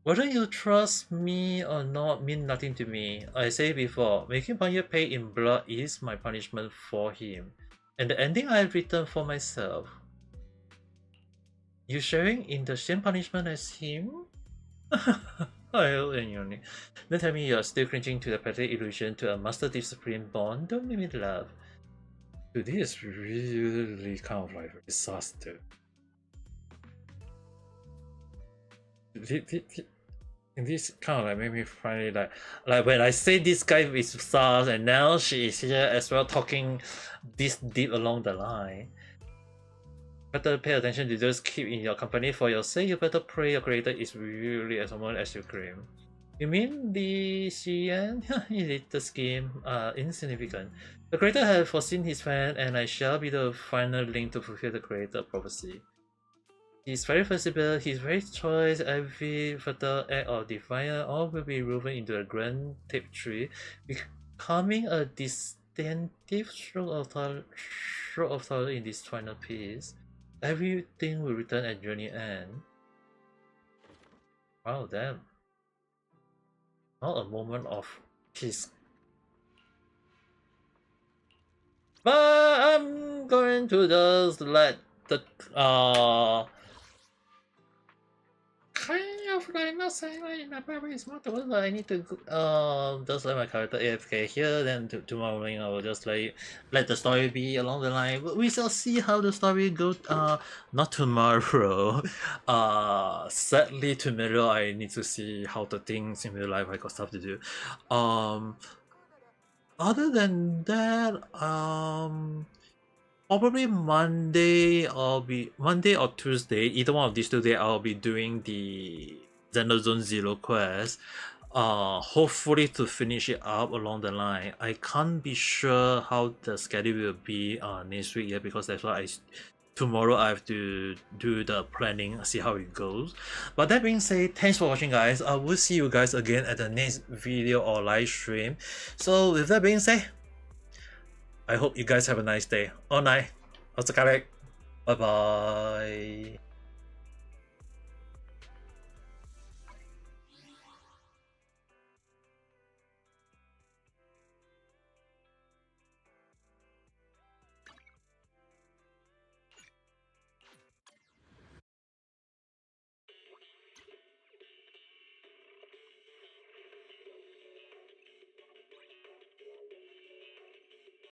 Whether you trust me or not means nothing to me. I say before, making Banye pay in blood is my punishment for him, and the ending I have written for myself. You sharing in the same punishment as him? Don't tell me you're still cringing to the pathetic illusion to a Master Thief Supreme Bond. Don't make me laugh. Dude, this is really kind of like a disaster. This kind of like made me find it like when I say this guy is sus and now she is here as well talking this deep along the line. Better pay attention to those keep in your company for your sake. You better pray your creator is really as someone as you claim. You mean the Xian? Is the scheme insignificant? The creator has foreseen his plan, and I shall be the final link to fulfill the creator prophecy. He's very flexible, he's very choice, every fatal act of defiance all will be woven into a grand tapestry, becoming a distinctive stroke of thought in this final piece. Everything will return at journey end. Wow, damn. Not a moment of peace. But I'm going to just let the kind of like not saying like in a bad way, it's not the word, but I need to just let my character AFK here, then tomorrow morning I will just let the story be along the line. We shall see how the story goes. Not tomorrow. Sadly tomorrow I need to see how the things in real life, I got stuff to do. Other than that, probably Monday or Tuesday, either one of these 2 days, I'll be doing the Zenless Zone 0 quest. Hopefully to finish it up along the line. I can't be sure how the schedule will be next week yet, because that's why tomorrow I have to do the planning, see how it goes. But that being said, thanks for watching guys. I will see you guys again at the next video or live stream. So with that being said, I hope you guys have a nice day or night. Bye bye.